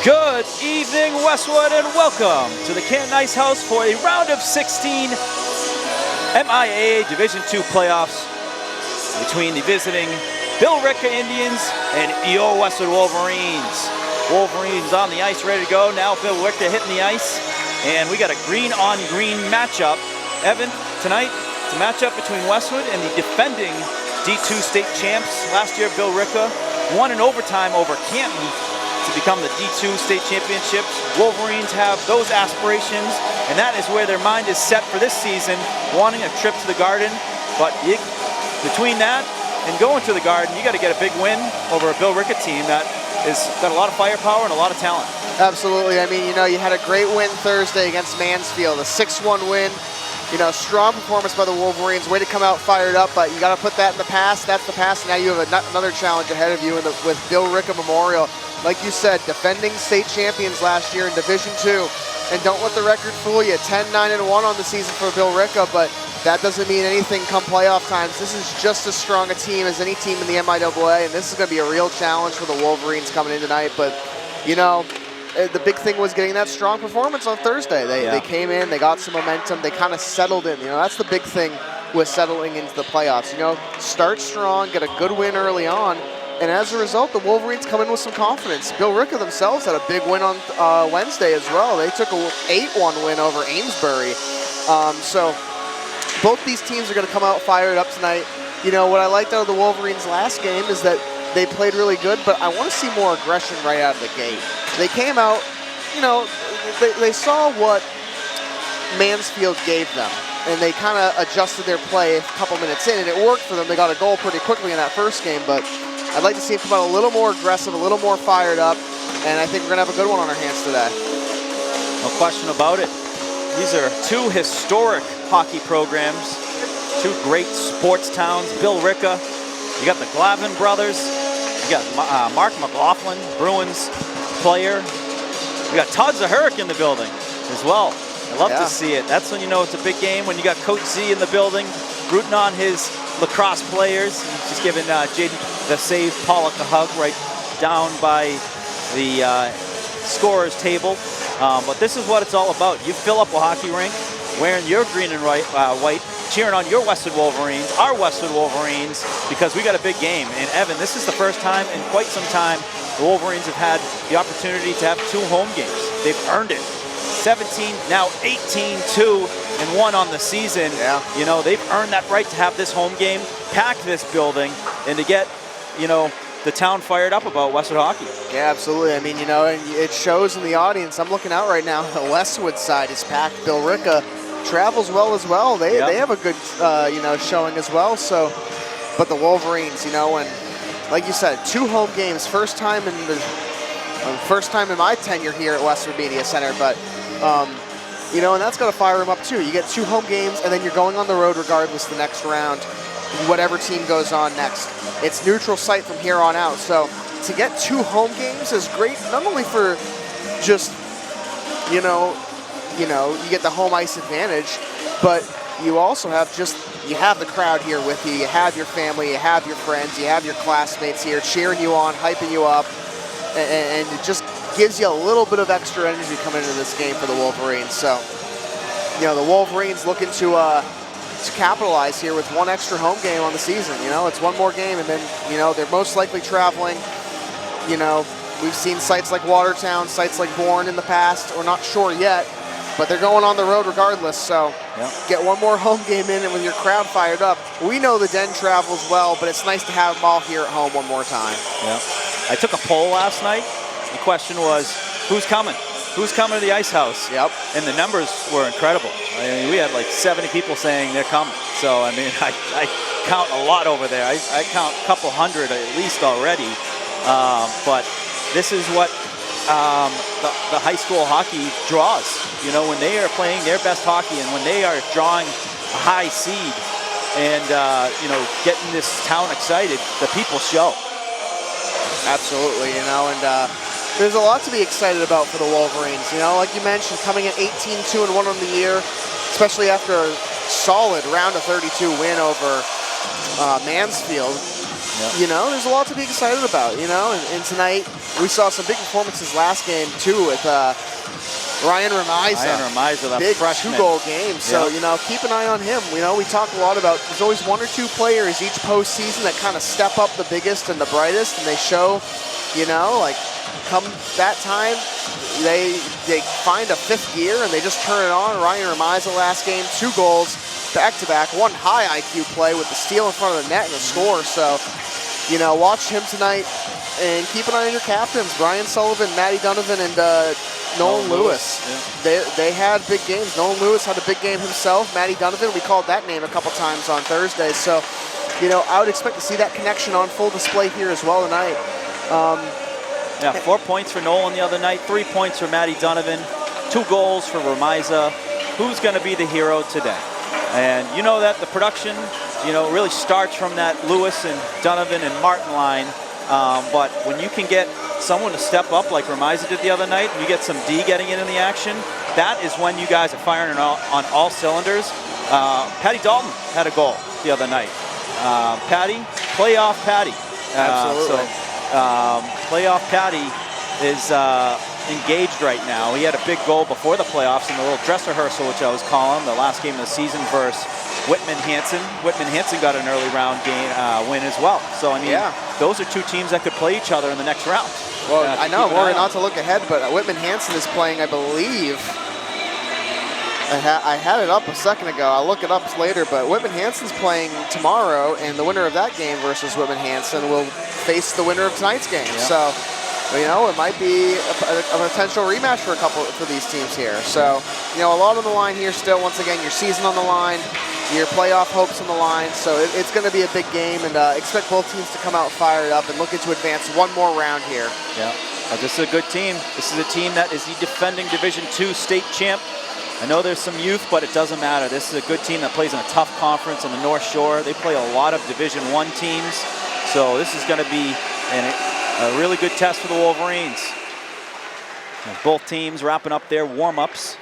Good evening, Westwood, and welcome to the Canton Ice House for a round of 16 MIAA Division II playoffs between the visiting Billerica Indians and EO Westwood Wolverines. Wolverines on the ice, ready to go. Now Billerica hitting the ice, and we got a green-on-green matchup. Evan, tonight it's a matchup between Westwood and the defending D2 state champs. Last year, Billerica won in overtime over Canton to become the D2 state championships. Wolverines have those aspirations, and that is where their mind is set for this season, wanting a trip to the Garden. But between that and going to the Garden, you got to get a big win over a Billerica team that has got a lot of firepower and a lot of talent. Absolutely. I mean, you had a great win Thursday against Mansfield, a 6-1 win. Strong performance by the Wolverines. Way to come out fired up, but you got to put that in the past. That's the past. Now you have another challenge ahead of you with Billerica Memorial. Like you said, defending state champions last year in Division II. And don't let the record fool you. 10-9-1 on the season for Billerica, but that doesn't mean anything come playoff times. This is just as strong a team as any team in the MIAA, and this is going to be a real challenge for the Wolverines coming in tonight. But, the big thing was getting that strong performance on Thursday. They came in, they got some momentum, they kind of settled in. That's the big thing with settling into the playoffs. Start strong, get a good win early on, and as a result, the Wolverines come in with some confidence. Billerica themselves had a big win on Wednesday as well. They took a 8-1 win over Amesbury. So both these teams are going to come out fired up tonight. What I liked out of the Wolverines last game is that they played really good, but I want to see more aggression right out of the gate. They came out, they saw what Mansfield gave them, and they kind of adjusted their play a couple minutes in, and it worked for them. They got a goal pretty quickly in that first game, but I'd like to see them come out a little more aggressive, a little more fired up, and I think we're going to have a good one on our hands today. No question about it. These are two historic hockey programs, two great sports towns. Billerica, you got the Glavin brothers, you got Mark McLaughlin, Bruins player. We got Todd Zaharik in the building as well. I love to see it. That's when you know it's a big game, when you got Coach Z in the building, rooting on his lacrosse players. He's just giving Jaden the Save Pollock a hug right down by the scorer's table. But this is what it's all about. You fill up a hockey rink wearing your green and white, cheering on your Westwood Wolverines, our Westwood Wolverines, because we got a big game. And Evan, this is the first time in quite some time the Wolverines have had the opportunity to have 2 home games. They've earned it. 17, now 18-2-1 on the season. Yeah. They've earned that right to have this home game, pack this building, and to get, the town fired up about Westwood hockey. Yeah, absolutely. I mean, and it shows in the audience. I'm looking out right now. The Westwood side is packed. Billerica travels well as well. They have a good, showing as well. So, but the Wolverines, and like you said, 2 home games, first time in my tenure here at Westwood Media Center. But, and that's got to fire them up too. You get 2 home games, and then you're going on the road regardless the next round, whatever team goes on next. It's neutral site from here on out. So to get 2 home games is great, not only for just, you get the home ice advantage, but you also have you have the crowd here with you. You have your family, you have your friends, you have your classmates here cheering you on, hyping you up, and it just gives you a little bit of extra energy coming into this game for the Wolverines. So, the Wolverines looking to capitalize here with 1 extra home game on the season. It's 1 more game, and then, they're most likely traveling. We've seen sites like Watertown, sites like Bourne in the past. We're not sure yet, but they're going on the road regardless. So get 1 more home game in, and with your crowd fired up. We know the Den travels well, but it's nice to have them all here at home 1 more time. Yeah. I took a poll last night. The question was, who's coming? Who's coming to the Ice House? Yep. And the numbers were incredible. I mean, we had like 70 people saying they're coming. So, I mean, I count a lot over there. I count a couple hundred at least already. But this is what the high school hockey draws. When they are playing their best hockey and when they are drawing a high seed and, getting this town excited, the people show. Absolutely, and there's a lot to be excited about for the Wolverines. Like you mentioned, coming in 18-2-1 on the year, especially after a solid round of 32 win over Mansfield. Yep. There's a lot to be excited about, and tonight, We saw some big performances last game too with Ryan Remiza. That big freshman. 2-goal game. So, Yep. you know, keep an eye on him. You know, we talk a lot about, there's always 1 or 2 players each postseason that kind of step up the biggest and the brightest, and they show, you know, like come that time, they find a 5th gear and they just turn it on. Ryan Remiza last game, 2 goals, back-to-back, 1 high IQ play with the steal in front of the net and a score. So, you know, watch him tonight and keep an eye on your captains, Brian Sullivan, Matty Donovan, and Nolan Lewis. Yeah. They had big games. Nolan Lewis had a big game himself. Matty Donovan, we called that name a couple times on Thursday. So, you know, I would expect to see that connection on full display here as well tonight. Yeah, 4 points for Nolan the other night, 3 points for Matty Donovan, 2 goals for Remiza. Who's going to be the hero today? And you know that the production, you know, really starts from that Lewis and Donovan and Martin line. But when you can get someone to step up like Remiza did the other night, and you get some D getting in the action, that is when you guys are firing on all cylinders. Patty Dalton had a goal the other night. Patty, playoff Patty. Absolutely. Playoff Patty is engaged right now. He had a big goal before the playoffs in the little dress rehearsal, which I was calling, the last game of the season versus Whitman Hanson. Whitman Hanson got an early round game win as well. So, I mean, those are 2 teams that could play each other in the next round. Well, I know, Morgan, not to look ahead, but Whitman Hanson is playing, I believe, I had it up a second ago. I'll look it up later, but Whitman Hanson's playing tomorrow, and the winner of that game versus Whitman Hanson will face the winner of tonight's game. Yep. So, you know, it might be a potential rematch for these teams here. So, you know, a lot on the line here still. Once again, your season on the line, your playoff hopes on the line. So it's going to be a big game, and expect both teams to come out fired up and looking to advance 1 more round here. Yeah, this is a good team. This is a team that is the defending Division II state champ. I know there's some youth, but it doesn't matter. This is a good team that plays in a tough conference on the North Shore. They play a lot of Division I teams. So this is going to be a really good test for the Wolverines. And both teams wrapping up their warm-ups.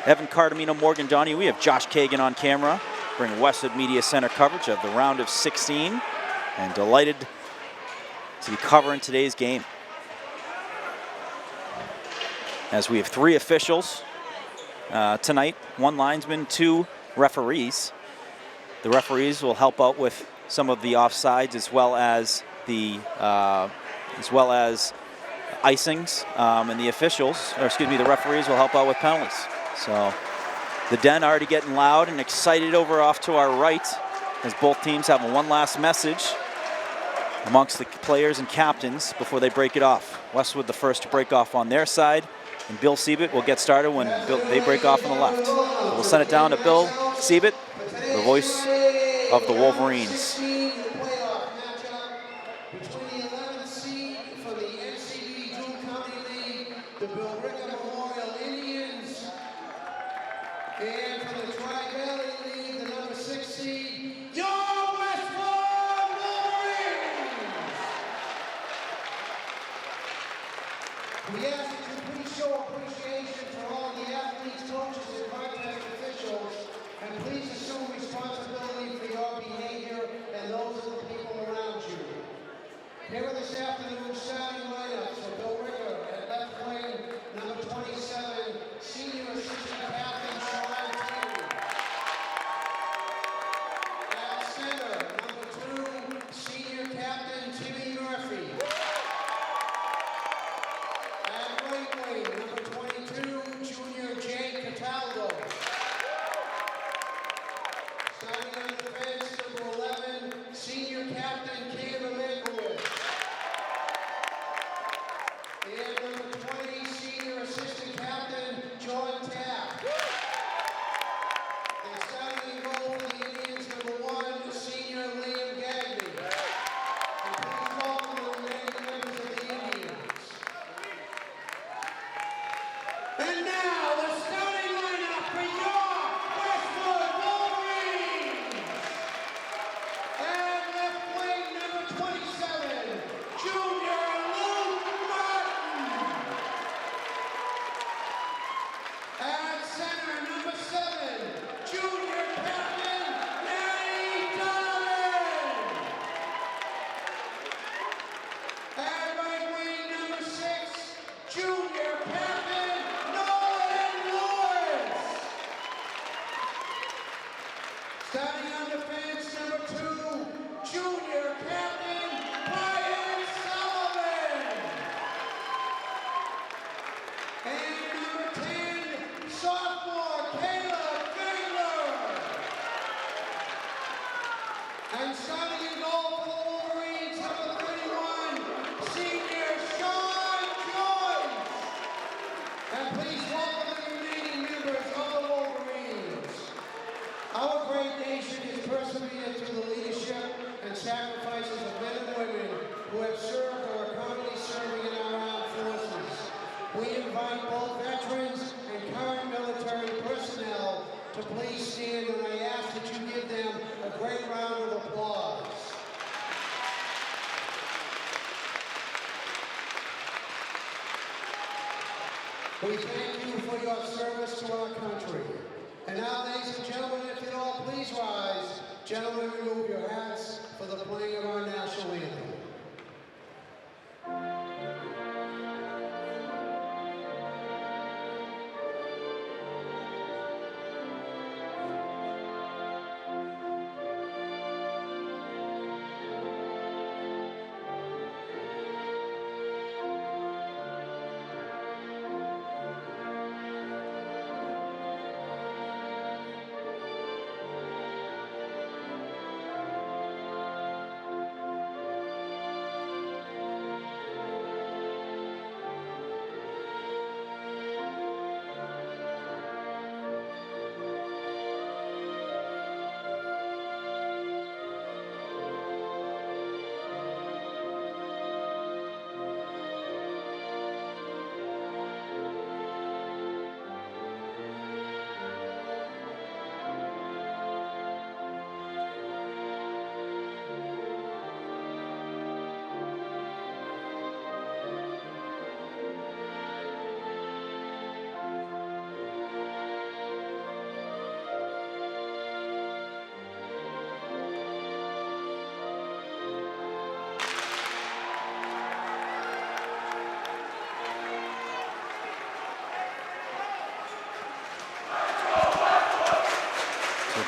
Evan Cardamino, Morgan Donahue. We have Josh Kagan on camera, bringing Westwood Media Center coverage of the round of 16. And delighted to be covering today's game. As we have 3 officials tonight, 1 linesman, 2 referees. The referees will help out with some of the offsides as well as the icings, and the officials, or excuse me, the referees will help out with penalties. So the Den already getting loud and excited over off to our right as both teams have 1 last message amongst the players and captains before they break it off. Westwood the first to break off on their side, and Bill Siebert will get started when they break off on the left. So we'll send it down to Bill Siebert, the voice of the Wolverines. Between the 11th seed for the NCB June County League, the Billerica Memorial Indians, and for the Tri-Valley League, the number 6 seed, your Westwood Wolverines. We ask that you please show appreciation for all the athletes, coaches, and contest officials, and please assume responsibility for your behavior and those of the people around you. Here are this afternoon's starting lineups for Billerica at left wing, number 27, senior assistant captain Sean Taylor. At center, number 2, senior captain Timmy Murphy. At right wing, number 22, junior Jake Cataldo. Starting on defense, number 11, senior captain Caleb Mankiewicz. And number 20, senior assistant captain John Taft. And starting in goal for the Indians, number 1, senior Liam Gagnon. And please welcome the remaining members of the Indians. And now, the starting lineup for your Westwood Wolverines. And left wing, number 27, junior Luke Martin. At center, number 7, junior captain Matty Donovan. At right wing, number sacrifices of men and women who have served or are currently serving in our armed forces. We invite both veterans and current military personnel to please stand, and I ask that you give them a great round of applause. We thank you for your service to our country. And now, ladies and gentlemen, if you'd all please rise. Gentlemen, remove your hats for the playing of our national anthem.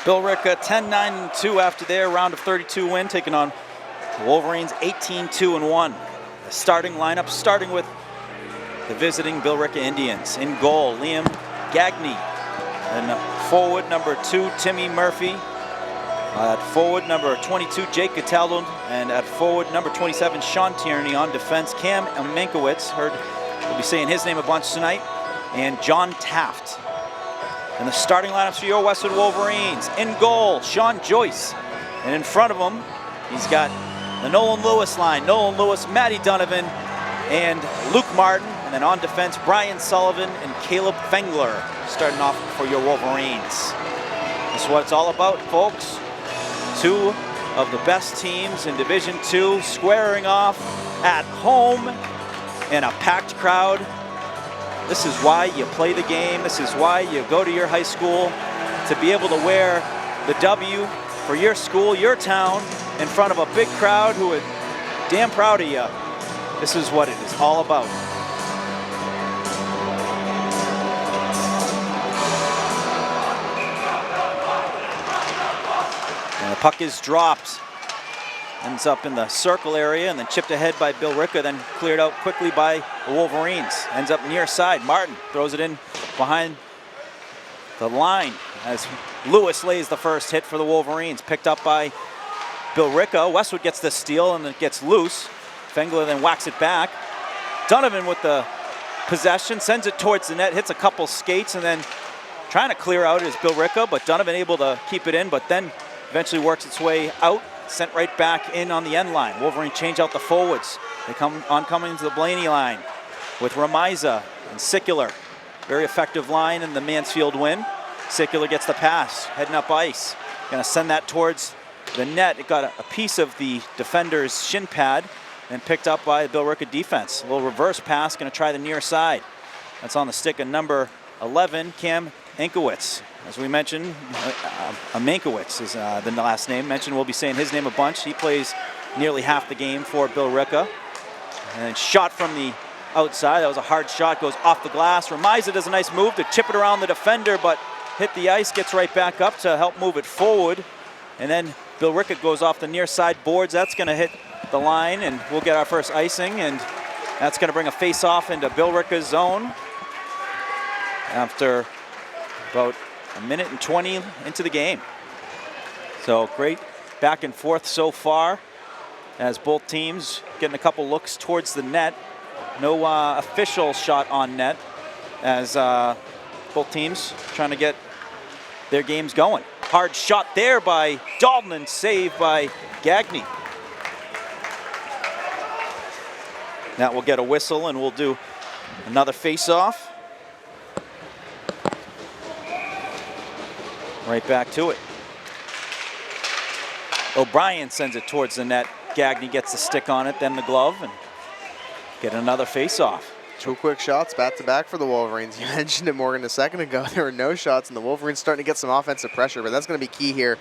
Billerica 10-9-2 after their round of 32 win, taking on the Wolverines 18-2-1. The starting lineup, starting with the visiting Billerica Indians. In goal, Liam Gagne. And forward, number 2, Timmy Murphy. At forward, number 22, Jake Cataldo. And at forward, number 27, Sean Tierney. On defense, Cam Minkowitz. Heard we'll be saying his name a bunch tonight. And John Taft. And the starting lineups for your Westwood Wolverines. In goal, Sean Joyce. And in front of him, he's got the Nolan Lewis line. Nolan Lewis, Matty Donovan, and Luke Martin. And then on defense, Brian Sullivan and Caleb Fengler starting off for your Wolverines. That's what it's all about, folks. Two of the best teams in Division II squaring off at home in a packed crowd. This is why you play the game. This is why you go to your high school, to be able to wear the W for your school, your town, in front of a big crowd who are damn proud of you. This is what it is all about. And the puck is dropped. Ends up in the circle area and then chipped ahead by Billerica, then cleared out quickly by the Wolverines. Ends up near side. Martin throws it in behind the line as Lewis lays the first hit for the Wolverines. Picked up by Billerica. Westwood gets the steal and it gets loose. Fengler then whacks it back. Donovan with the possession, sends it towards the net, hits a couple skates, and then trying to clear out is Billerica, but Donovan able to keep it in, but then eventually works its way out. Sent right back in on the end line. Wolverine change out the forwards. They come into the Blaney line with Ramiza and Sicular. Very effective line in the Mansfield win. Sicular gets the pass, heading up ice. Gonna send that towards the net. It got a piece of the defender's shin pad and picked up by the Billerica defense. A little reverse pass, gonna try the near side. That's on the stick of number 11, Cam Minkowitz. As we mentioned, Minkowitz is the last name. Mentioned we'll be saying his name a bunch. He plays nearly half the game for Billerica. And shot from the outside. That was a hard shot, goes off the glass. Ramiza does a nice move to chip it around the defender, but hit the ice, gets right back up to help move it forward. And then Billerica goes off the near side boards. That's gonna hit the line and we'll get our first icing, and that's gonna bring a face-off into Billerica's zone after about a minute and 20 into the game. So great back and forth so far as both teams getting a couple looks towards the net. No official shot on net as both teams trying to get their games going. Hard shot there by Dalton and saved by Gagne. That will get a whistle, and we'll do another face-off. Right back to it. O'Brien sends it towards the net. Gagne gets the stick on it, then the glove, and get another face-off. 2 quick shots back-to-back for the Wolverines. You mentioned it, Morgan, a second ago. There were no shots, and the Wolverines starting to get some offensive pressure, but that's going to be key here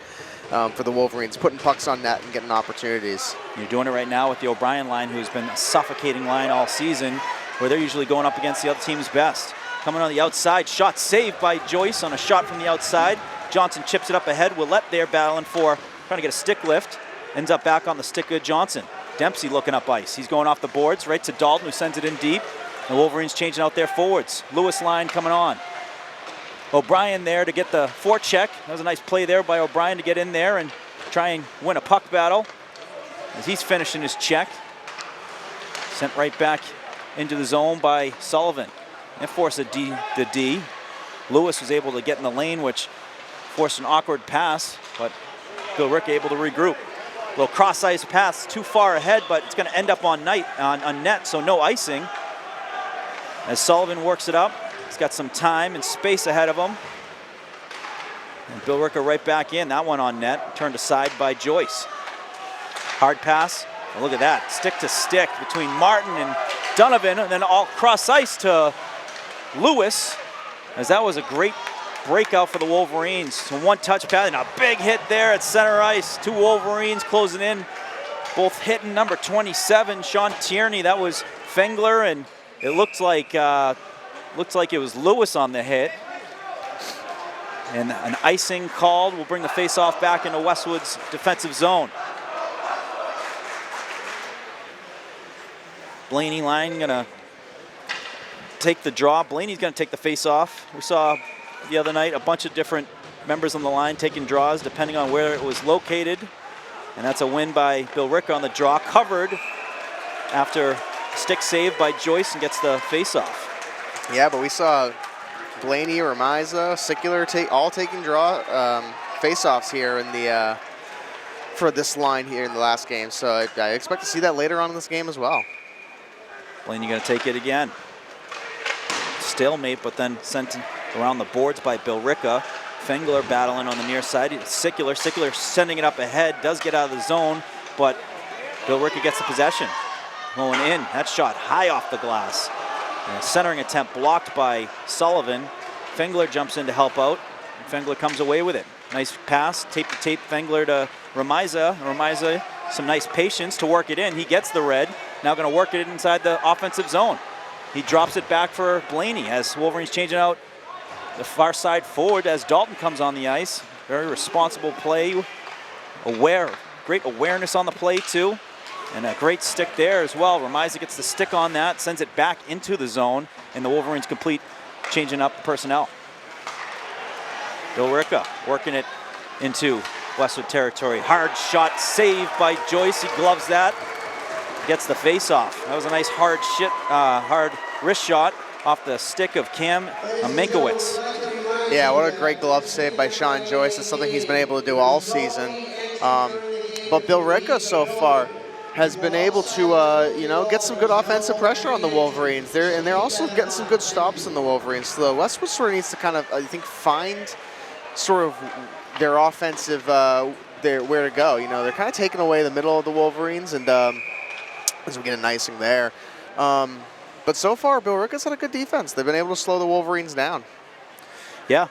for the Wolverines, putting pucks on net and getting opportunities. You're doing it right now with the O'Brien line, who's been a suffocating line all season, where they're usually going up against the other team's best. Coming on the outside, shot saved by Joyce on a shot from the outside. Johnson chips it up ahead. Willette there battling for, trying to get a stick lift. Ends up back on the stick of Johnson. Dempsey looking up ice. He's going off the boards right to Dalton, who sends it in deep. The Wolverines changing out their forwards. Lewis line coming on. O'Brien there to get the forecheck. That was a nice play there by O'Brien to get in there and try and win a puck battle as he's finishing his check. Sent right back into the zone by Sullivan. And forced the D. Lewis was able to get in the lane, which forced an awkward pass, but Billerica able to regroup. A little cross-ice pass too far ahead, but it's going to end up on net, so no icing. As Sullivan works it up, he's got some time and space ahead of him. And Billerica right back in, that one on net, turned aside by Joyce. Hard pass, oh, look at that, stick to stick between Martin and Donovan, and then all cross-ice to Lewis, as that was a great breakout for the Wolverines. So one-touch pass and a big hit there at center ice. 2 Wolverines closing in, both hitting number 27, Sean Tierney. That was Fengler, and it looks like it was Lewis on the hit. And an icing called will bring the face-off back into Westwood's defensive zone. Blaney line gonna take the draw. Blaney's gonna take the face-off. We saw the other night a bunch of different members on the line taking draws depending on where it was located. And that's a win by Billerica on the draw, covered after stick save by Joyce and gets the face-off. Yeah, but we saw Blaney, Ramiza, Sickler all taking draw face-offs here in the for this line here in the last game. So I expect to see that later on in this game as well. Blaney gonna take it again. Stalemate, but then sent around the boards by Billerica. Fengler battling on the near side. Sickler sending it up ahead, does get out of the zone, but Billerica gets the possession. Going in, that shot high off the glass. And a centering attempt blocked by Sullivan. Fengler jumps in to help out, and Fengler comes away with it. Nice pass, tape to tape Fengler to Ramiza. Ramiza, some nice patience to work it in. He gets the red, now gonna work it inside the offensive zone. He drops it back for Blaney as Wolverines changing out the far side forward as Dalton comes on the ice. Very responsible play, great awareness on the play too. And a great stick there as well. Ramiza gets the stick on that, sends it back into the zone, and the Wolverines complete changing up personnel. Billerica working it into Westwood territory. Hard shot saved by Joyce. He gloves that. Gets the face-off. That was a nice hard wrist shot off the stick of Cam Minkowitz. Yeah, what a great glove save by Sean Joyce. It's something he's been able to do all season. But Billerica so far has been able to, get some good offensive pressure on the Wolverines. They're also getting some good stops in the Wolverines. So Westwood sort of needs to kind of, I think, find sort of their offensive, where to go. They're kind of taking away the middle of the Wolverines, and as we get an icing there. But so far, Billerica's had a good defense. They've been able to slow the Wolverines down. Yeah,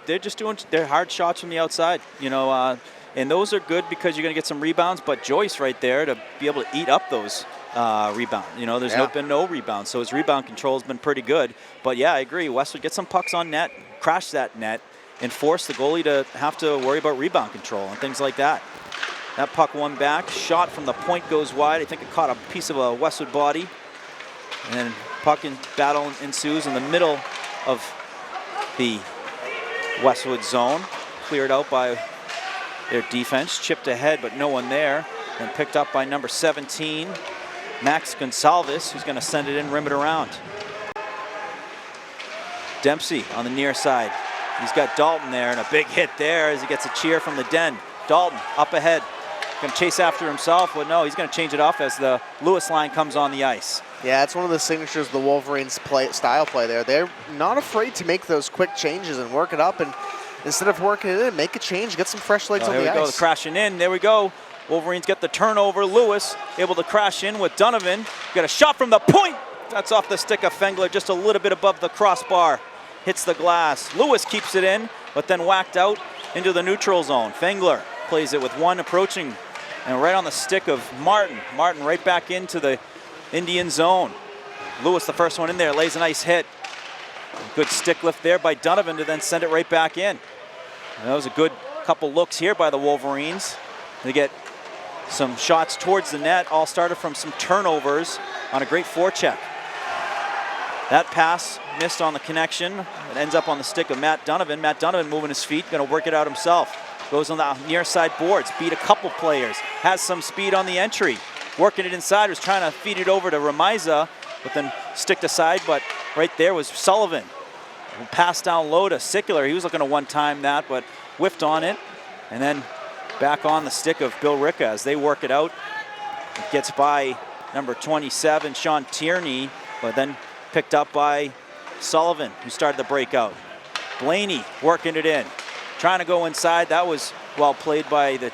they're just doing their hard shots from the outside, and those are good because you're going to get some rebounds, but Joyce right there to be able to eat up those rebounds. There's been no rebounds, so his rebound control has been pretty good. But yeah, I agree. Westwood get some pucks on net, crash that net, and force the goalie to have to worry about rebound control and things like that. That puck won back, shot from the point goes wide. I think it caught a piece of a Westwood body. And then puck and battle ensues in the middle of the Westwood zone. Cleared out by their defense, chipped ahead, but no one there. And picked up by number 17, Max Gonsalves, who's gonna send it in, rim it around. Dempsey on the near side. He's got Dalton there, and a big hit there as he gets a cheer from the den. Dalton up ahead. Going to chase after himself, but no, he's going to change it off as the Lewis line comes on the ice. Yeah, it's one of the signatures of the Wolverines' style play there. They're not afraid to make those quick changes and work it up, and instead of working it in, make a change, get some fresh legs on the ice. Here we go, crashing in. There we go. Wolverines get the turnover. Lewis able to crash in with Donovan. Got a shot from the point. That's off the stick of Fengler, just a little bit above the crossbar. Hits the glass. Lewis keeps it in, but then whacked out into the neutral zone. Fengler plays it with one approaching, and right on the stick of Martin. Martin right back into the Indian zone. Lewis, the first one in there, lays a nice hit. Good stick lift there by Donovan to then send it right back in. And that was a good couple looks here by the Wolverines. They get some shots towards the net, all started from some turnovers on a great forecheck. That pass missed on the connection. It ends up on the stick of Matt Donovan. Matt Donovan moving his feet, going to work it out himself. Goes on the near side boards, beat a couple players, has some speed on the entry. Working it inside, was trying to feed it over to Remiza, but then sticked aside, but right there was Sullivan. Pass down low to Sickler. He was looking to one-time that, but whiffed on it. And then back on the stick of Billerica as they work it out. It gets by number 27, Sean Tierney, but then picked up by Sullivan, who started the breakout. Blaney working it in, trying to go inside. That was well played by the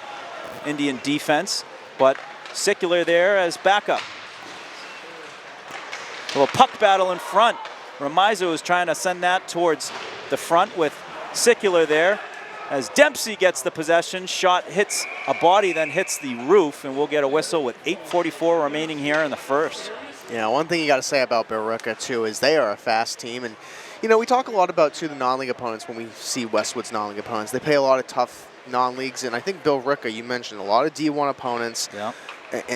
Indian defense, but Sickler there as backup. A little puck battle in front. Remiza was trying to send that towards the front with Sickler there. As Dempsey gets the possession, shot hits a body, then hits the roof, and we'll get a whistle with 8:44 remaining here in the first. You know, one thing you got to say about Billerica, too, is they are a fast team. And, you know, we talk a lot about, too, the non-league opponents when we see Westwood's non-league opponents. They play a lot of tough non-leagues, and I think Billerica, you mentioned, a lot of D1 opponents. Yeah.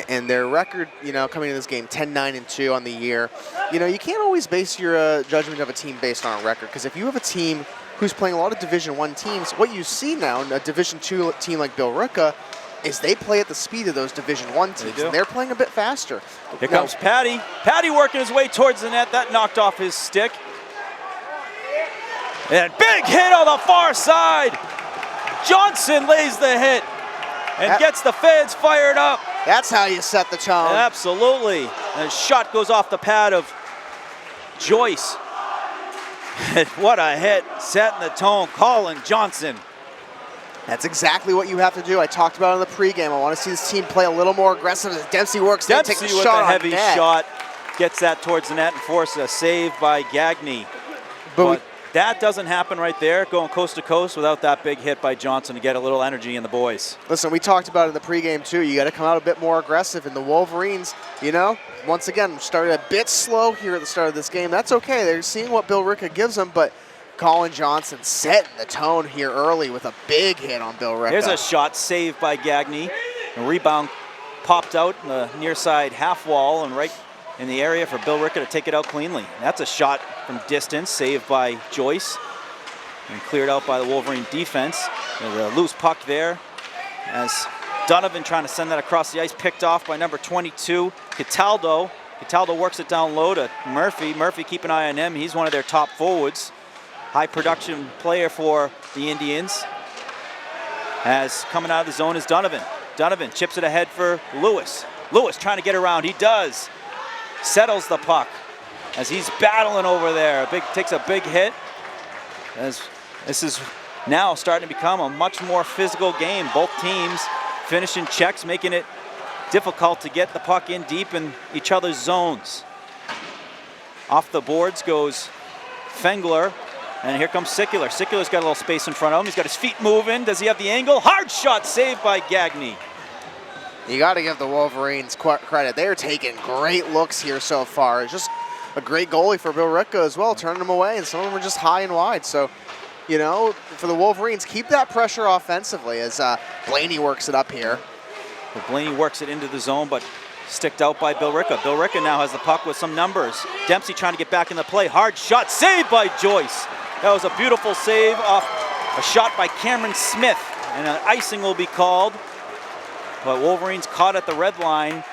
And their record, you know, coming into this game, 10-9-2 on the year. You know, you can't always base your judgment of a team based on a record, because if you have a team who's playing a lot of Division I teams, what you see now in a Division II team like Billerica is they play at the speed of those Division I teams, and they're playing a bit faster. Here comes Patty. Patty working his way towards the net. That knocked off his stick. And big hit on the far side. Johnson lays the hit and gets the fans fired up. That's how you set the tone. Absolutely. And a shot goes off the pad of Joyce. And what a hit, setting the tone, Colin Johnson. That's exactly what you have to do. I talked about it in the pregame. I want to see this team play a little more aggressive as Dempsey works in, takes a with shot a heavy on net. shot, gets that towards the net and forces a save by Gagné. But that doesn't happen right there, going coast to coast without that big hit by Johnson to get a little energy in the boys. Listen, we talked about it in the pregame too. You got to come out a bit more aggressive. And the Wolverines, you know, once again, started a bit slow here at the start of this game. That's okay. They're seeing what Billerica gives them, but Colin Johnson setting the tone here early with a big hit on Billerica. There's a shot saved by Gagné. A rebound popped out in the near side half wall and right in the area for Billerica to take it out cleanly. That's a shot from distance, saved by Joyce and cleared out by the Wolverine defense. There's a loose puck there as Donovan trying to send that across the ice, picked off by number 22, Cataldo. Cataldo works it down low to Murphy. Murphy, keep an eye on him. He's one of their top forwards. High production player for the Indians. As coming out of the zone is Donovan. Donovan chips it ahead for Lewis. Lewis trying to get around, he does. Settles the puck as he's battling over there. Takes a big hit. As this is now starting to become a much more physical game. Both teams finishing checks, making it difficult to get the puck in deep in each other's zones. Off the boards goes Fengler, and here comes Sickler. Sickler's got a little space in front of him. He's got his feet moving. Does he have the angle? Hard shot saved by Gagné. You got to give the Wolverines credit. They're taking great looks here so far. It's just a great goalie for Billerica as well, turning them away, and some of them are just high and wide. So, you know, for the Wolverines, keep that pressure offensively as Blaney works it up here. Well, Blaney works it into the zone, but sticked out by Billerica. Billerica now has the puck with some numbers. Dempsey trying to get back in the play. Hard shot, saved by Joyce. That was a beautiful save off a shot by Cameron Smith, and an icing will be called. But Wolverines caught at the red line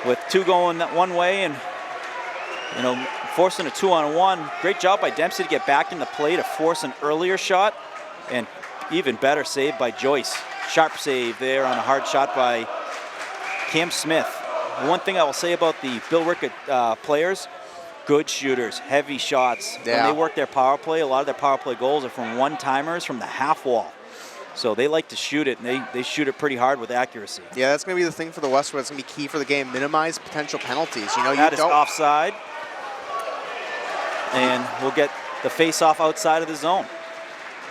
with two going that one way and, you know, forcing a 2-on-1. Great job by Dempsey to get back in the play to force an earlier shot, and even better save by Joyce. Sharp save there on a hard shot by Cam Smith. One thing I will say about the Billerica players, good shooters, heavy shots. Yeah. When they work their power play, a lot of their power play goals are from one-timers from the half wall. So they like to shoot it, and they shoot it pretty hard with accuracy. Yeah, that's going to be the thing for the Westwood. It's going to be key for the game. Minimize potential penalties. You know, That is offside. And we'll get the face-off outside of the zone.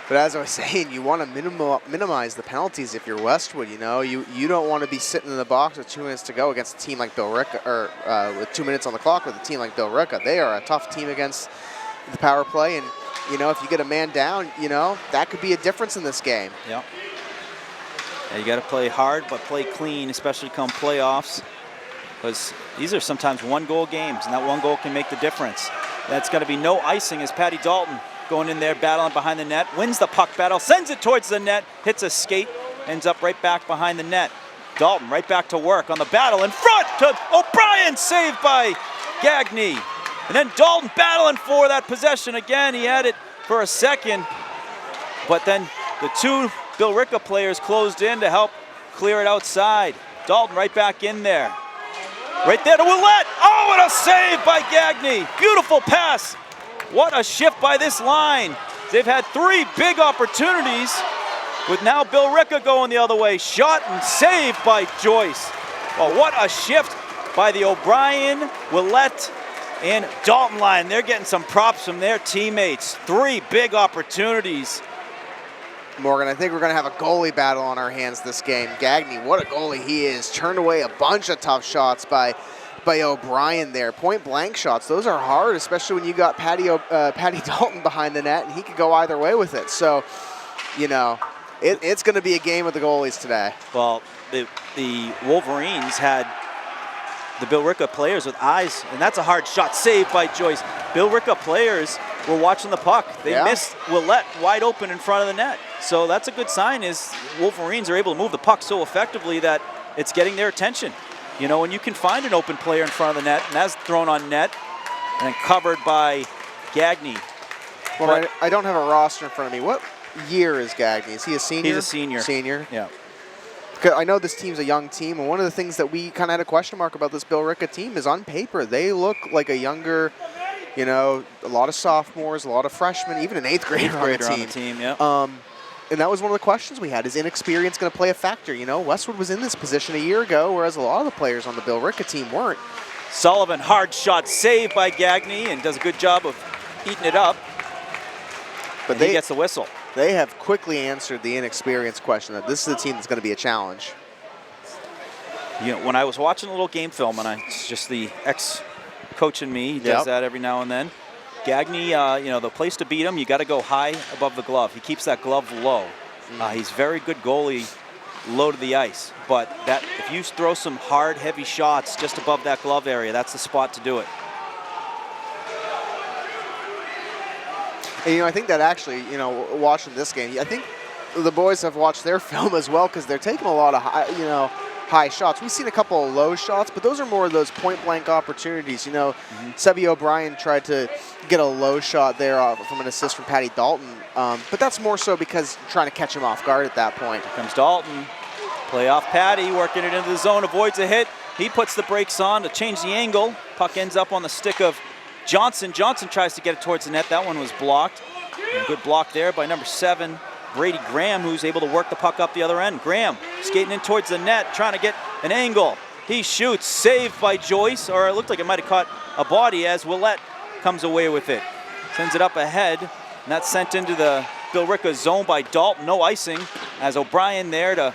But as I was saying, you want to minimize the penalties if you're Westwood. You know, you don't want to be sitting in the box with 2 minutes to go against a team like Billerica, or with 2 minutes on the clock with a team like Billerica. They are a tough team against the power play, and you know, if you get a man down, you know, that could be a difference in this game. Yeah. You got to play hard, but play clean, especially come playoffs, because these are sometimes one-goal games, and that one goal can make the difference. That's going to be no icing as Patty Dalton going in there, battling behind the net, wins the puck battle, sends it towards the net, hits a skate, ends up right back behind the net. Dalton right back to work on the battle in front to O'Brien, saved by Gagne. And then Dalton battling for that possession again. He had it for a second, but then the two Billerica players closed in to help clear it outside. Dalton right back in there. Right there to Willett. Oh, what a save by Gagne. Beautiful pass. What a shift by this line. They've had 3 big opportunities with now Billerica going the other way. Shot and save by Joyce. Well, what a shift by the O'Brien, Willett, and Dalton line. They're getting some props from their teammates. 3 big opportunities. Morgan, I think we're going to have a goalie battle on our hands this game. Gagne, what a goalie he is. Turned away a bunch of tough shots by O'Brien there. Point blank shots, those are hard, especially when you got Patty Dalton behind the net, and he could go either way with it. So, you know, it's going to be a game of the goalies today. Well, the Wolverines had the Billerica players with eyes, and that's a hard shot saved by Joyce. Billerica players were watching the puck. They missed Willett wide open in front of the net. So that's a good sign, is Wolverines are able to move the puck so effectively that it's getting their attention. You know, when you can find an open player in front of the net, and that's thrown on net and covered by Gagne. Well, I don't have a roster in front of me. What year is Gagne? Is he a senior? He's a senior. Senior? Yeah. I know this team's a young team, and one of the things that we kind of had a question mark about this Billerica team is on paper, they look like a younger, you know, a lot of sophomores, a lot of freshmen, even an 8th grader on the team. Yeah. And that was one of the questions we had. Is inexperience going to play a factor? You know, Westwood was in this position a year ago, whereas a lot of the players on the Billerica team weren't. Sullivan, hard shot saved by Gagne, and does a good job of eating it up. But he gets the whistle. They have quickly answered the inexperience question, that this is a team that's going to be a challenge. You know, when I was watching a little game film, and it's just the ex-coach in me, he does that every now and then. Gagne, you know, the place to beat him, you got to go high above the glove. He keeps that glove low. He's very good goalie low to the ice. But that if you throw some hard, heavy shots just above that glove area, that's the spot to do it. And, you know, I think that actually, you know, watching this game, I think the boys have watched their film as well, because they're taking a lot of high shots. We've seen a couple of low shots, but those are more of those point-blank opportunities. You know, Sebby O'Brien tried to get a low shot there from an assist from Patty Dalton, but that's more so because you're trying to catch him off guard at that point. Here comes Dalton. Play off Patty, working it into the zone, avoids a hit. He puts the brakes on to change the angle. Puck ends up on the stick of Johnson. Johnson tries to get it towards the net. That one was blocked. And a good block there by number 7, Brady Graham, who's able to work the puck up the other end. Graham skating in towards the net, trying to get an angle. He shoots, saved by Joyce, or it looked like it might have caught a body as Willett comes away with it. Sends it up ahead, and that's sent into the Billerica zone by Dalton. No icing, as O'Brien there to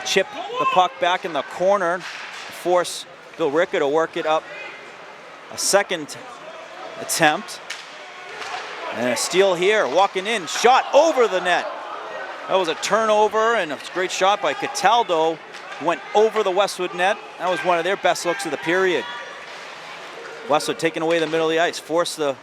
chip the puck back in the corner, force Billerica to work it up. A second attempt. And a steal here, walking in, shot over the net. That was a turnover, and a great shot by Cataldo. Went over the Westwood net. That was one of their best looks of the period. Westwood taking away the middle of the ice, forced the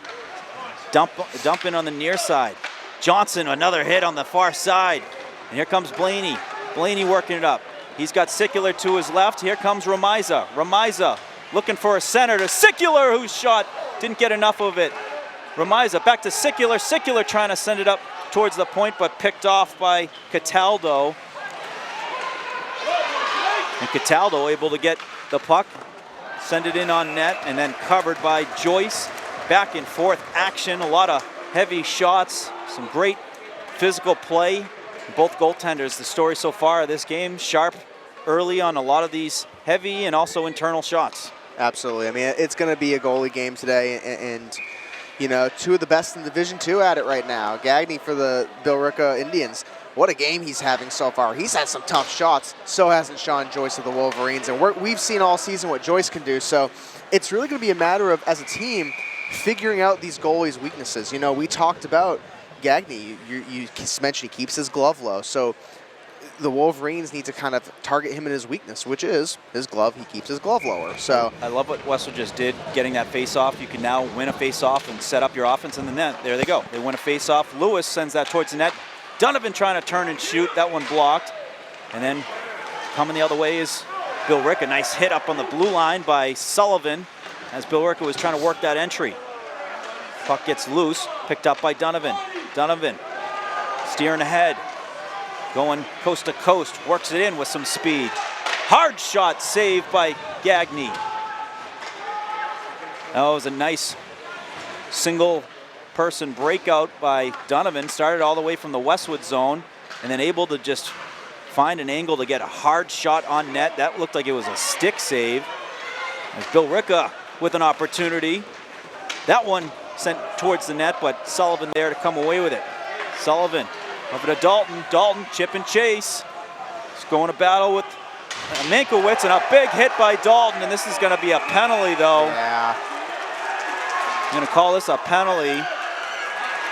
dump in on the near side. Johnson, another hit on the far side. And here comes Blaney. Blaney working it up. He's got Sicular to his left. Here comes Ramiza. Ramiza looking for a center to Sicular, whose shot didn't get enough of it. Ramiza back to Sicular. Sicular trying to send it up towards the point, but picked off by Cataldo. And Cataldo able to get the puck, send it in on net, and then covered by Joyce. Back and forth action, a lot of heavy shots, some great physical play. Both goaltenders, the story so far of this game, sharp early on a lot of these heavy and also internal shots. Absolutely. I mean, it's going to be a goalie game today, and you know, two of the best in Division II at it right now. Gagné for the Billerica Indians. What a game he's having so far. He's had some tough shots. So hasn't Sean Joyce of the Wolverines. And we've seen all season what Joyce can do. So it's really going to be a matter of, as a team, figuring out these goalies' weaknesses. You know, we talked about Gagné. You mentioned he keeps his glove low. So the Wolverines need to kind of target him in his weakness, which is his glove. He keeps his glove lower. So I love what Westwood just did, getting that face-off. You can now win a face-off and set up your offense in the net. There they go. They win a face-off. Lewis sends that towards the net. Donovan trying to turn and shoot. That one blocked. And then coming the other way is Billerica. Nice hit up on the blue line by Sullivan as Billerica was trying to work that entry. Puck gets loose, picked up by Donovan. Donovan steering ahead, going coast to coast, works it in with some speed. Hard shot saved by Gagné. That was a nice single person breakout by Donovan. Started all the way from the Westwood zone and then able to just find an angle to get a hard shot on net. That looked like it was a stick save. As Billerica with an opportunity. That one sent towards the net, but Sullivan there to come away with it. Sullivan over to Dalton. Dalton, chip and chase. He's going to battle with Mankiewicz, and a big hit by Dalton, and this is going to be a penalty, though. yeah, I'm going to call this a penalty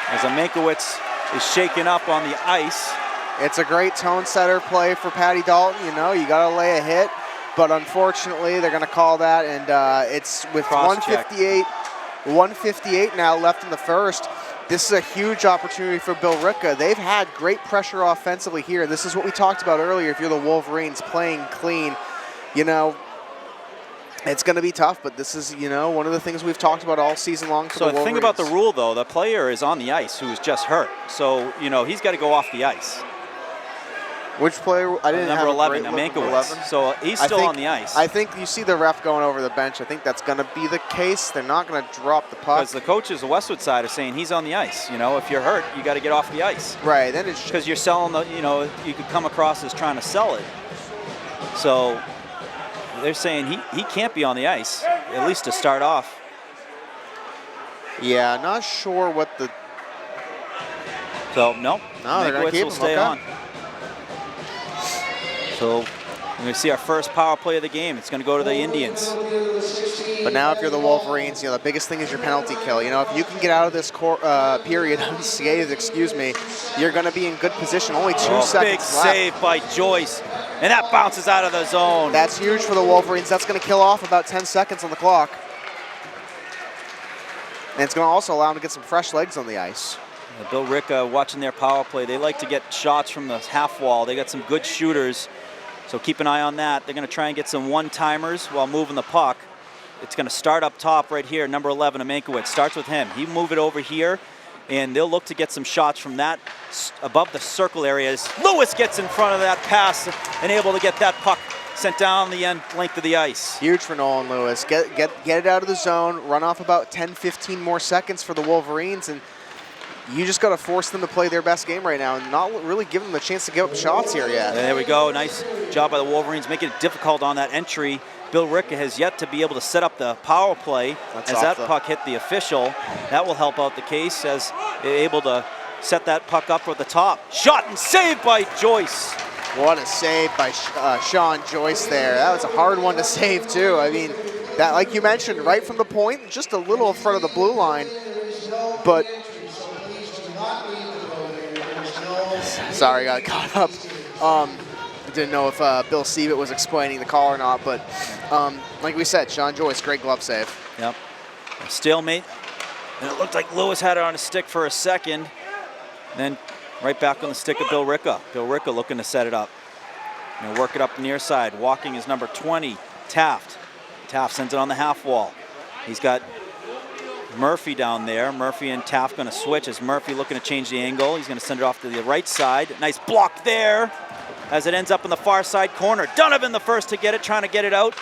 as Mankiewicz is shaken up on the ice. it's a great tone setter play for Patty Dalton. You know, you got to lay a hit, but unfortunately they're going to call that, and it's with Cross-check. 158 now left in the first. This is a huge opportunity for Billerica. They've had great pressure offensively here. This is what we talked about earlier. If you're the Wolverines playing clean, you know, it's going to be tough, but this is, you know, one of the things we've talked about all season long for the Wolverines. So the thing about the rule, though, the player is on the ice who is just hurt. So, you know, he's got to go off the ice. Which player? I didn't Number have 11, a great look at Mankiewicz. 11. So he's still on the ice. I think you see the ref going over the bench. I think that's going to be the case. They're not going to drop the puck. Because the coaches, the Westwood side, are saying he's on the ice. You know, if you're hurt, you got to get off the ice. Right. Then it's Because you're selling the, you know, you could come across as trying to sell it. So they're saying he can't be on the ice, at least to start off. yeah, not sure what the. So, no, they're going to keep will him. stay Okay. on. So we're going to see our first power play of the game. It's going to go to the Indians. But now if you're the Wolverines, you know, the biggest thing is your penalty kill. You know, if you can get out of this period unscathed, excuse me, you're going to be in good position. Only 2 seconds Big left. save by Joyce. And that bounces out of the zone. That's huge for the Wolverines. That's going to kill off about 10 seconds on the clock. And it's going to also allow them to get some fresh legs on the ice. Billerica watching their power play. They like to get shots from the half wall. They got some good shooters. So keep an eye on that. They're going to try and get some one-timers while moving the puck. It's going to start up top right here, number 11, Mankiewicz. Starts with him. He move it over here, and they'll look to get some shots from that above the circle area. As Lewis gets in front of that pass and able to get that puck sent down the end length of the ice. Huge for Nolan Lewis. Get it out of the zone, run off about 10, 15 more seconds for the Wolverines, and you just got to force them to play their best game right now and not really give them a chance to give up shots here yet. There we go. Nice job by the Wolverines, making it difficult on that entry. Billerica has yet to be able to set up the power play as that puck hit the official. That will help out the case as they're able to set that puck up at the top. Shot and saved by Joyce. What a save by Sean Joyce there. That was a hard one to save too. I mean, that, like you mentioned, right from the point, just a little in front of the blue line, but sorry, got caught up. Didn't know if Bill Siebert was explaining the call or not, but like we said, Sean Joyce, great glove save. Yep. A stalemate. And it looked like Lewis had it on his stick for a second. Then right back on the stick of Billerica. Billerica looking to set it up. And work it up the near side. Walking is number 20, Taft. Taft sends it on the half wall. He's got Murphy down there. Murphy and Taft going to switch as Murphy looking to change the angle. He's going to send it off to the right side. Nice block there. as it ends up in the far side corner. Donovan the first to get it, trying to get it out.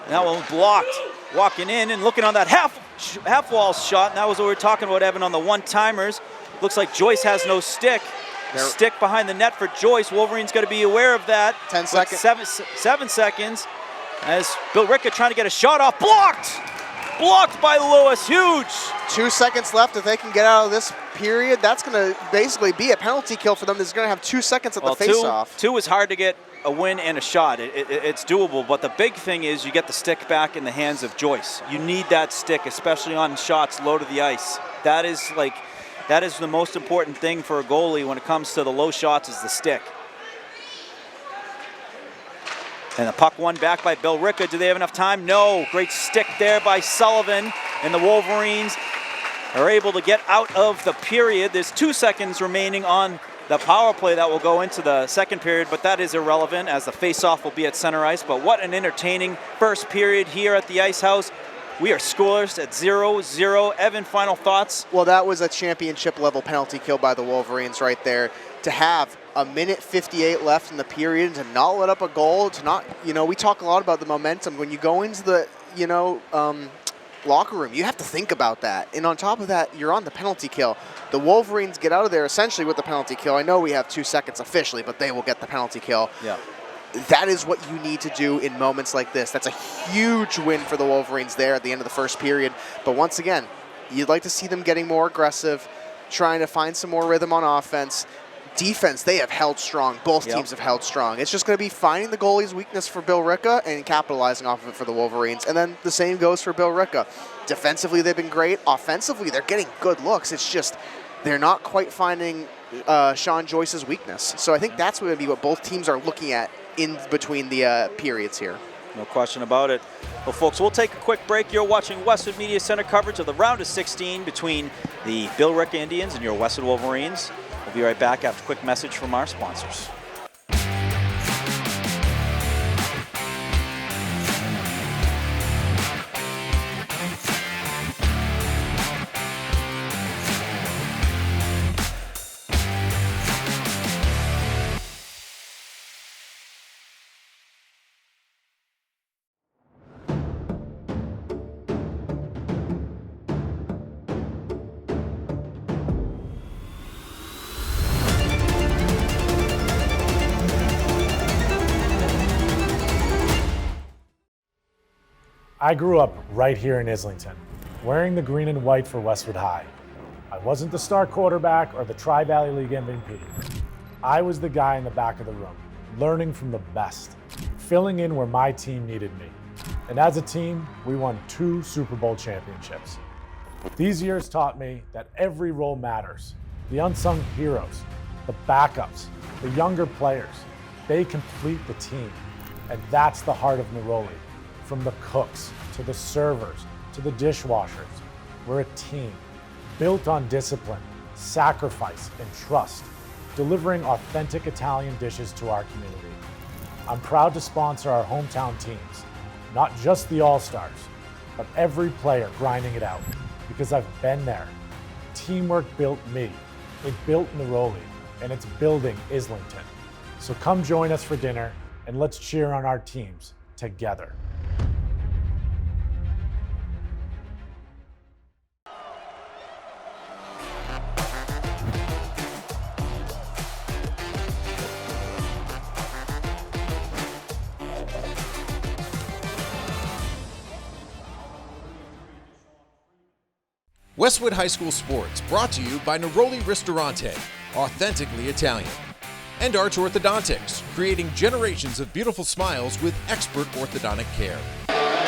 And that one blocked. Walking in and looking on that half wall shot, and that was what we were talking about, Evan, on the one-timers. Looks like Joyce has no stick. Stick behind the net for Joyce. Wolverines got to be aware of that. 10 seconds. 7 seconds. As Billerica trying to get a shot off. Blocked! Blocked by Lewis. Huge. 2 seconds left. If they can get out of this period, that's going to basically be a penalty kill for them. They're going to have 2 seconds at the face-off. Two is hard to get a win and a shot. It's doable, but the big thing is you get the stick back in the hands of Joyce. You need that stick, especially on shots low to the ice. That is the most important thing for a goalie when it comes to the low shots, is the stick. And the puck won back by Billerica. Do they have enough time? No. Great stick there by Sullivan, and the Wolverines are able to get out of the period. There's 2 seconds remaining on the power play that will go into the second period, but that is irrelevant as the face-off will be at center ice. But what an entertaining first period here at the Ice House. We are scoreless at 0-0. Evan, final thoughts? Well, that was a championship-level penalty kill by the Wolverines right there. To have a minute 58 left in the period, to not let up a goal, to not, we talk a lot about the momentum. When you go into the, locker room, you have to think about that. And on top of that, you're on the penalty kill. The Wolverines get out of there essentially with the penalty kill. I know we have 2 seconds officially, but they will get the penalty kill. Yeah. That is what you need to do in moments like this. That's a huge win for the Wolverines there at the end of the first period. But once again, you'd like to see them getting more aggressive, trying to find some more rhythm on offense. Defense, they have held strong. Both teams have held strong. It's just going to be finding the goalie's weakness for Billerica and capitalizing off of it for the Wolverines. And then the same goes for Billerica. Defensively, they've been great. Offensively, they're getting good looks. It's just they're not quite finding Sean Joyce's weakness. So I think that's going to be what both teams are looking at in between the periods here. No question about it. Well, folks, we'll take a quick break. You're watching Westwood Media Center coverage of the round of 16 between the Billerica Indians and your Westwood Wolverines. We'll be right back after a quick message from our sponsors. I grew up right here in Islington, wearing the green and white for Westwood High. I wasn't the star quarterback or the Tri-Valley League MVP. I was the guy in the back of the room, learning from the best, filling in where my team needed me. And as a team, we won 2 Super Bowl championships. These years taught me that every role matters. The unsung heroes, the backups, the younger players, they complete the team. And that's the heart of Neroli. From the cooks, to the servers, to the dishwashers, we're a team, built on discipline, sacrifice, and trust, delivering authentic Italian dishes to our community. I'm proud to sponsor our hometown teams, not just the All-Stars, but every player grinding it out, because I've been there. Teamwork built me, it built Neroli, and it's building Islington. So come join us for dinner, and let's cheer on our teams together. Westwood High School Sports, brought to you by Neroli Ristorante, authentically Italian. And Arch Orthodontics, creating generations of beautiful smiles with expert orthodontic care.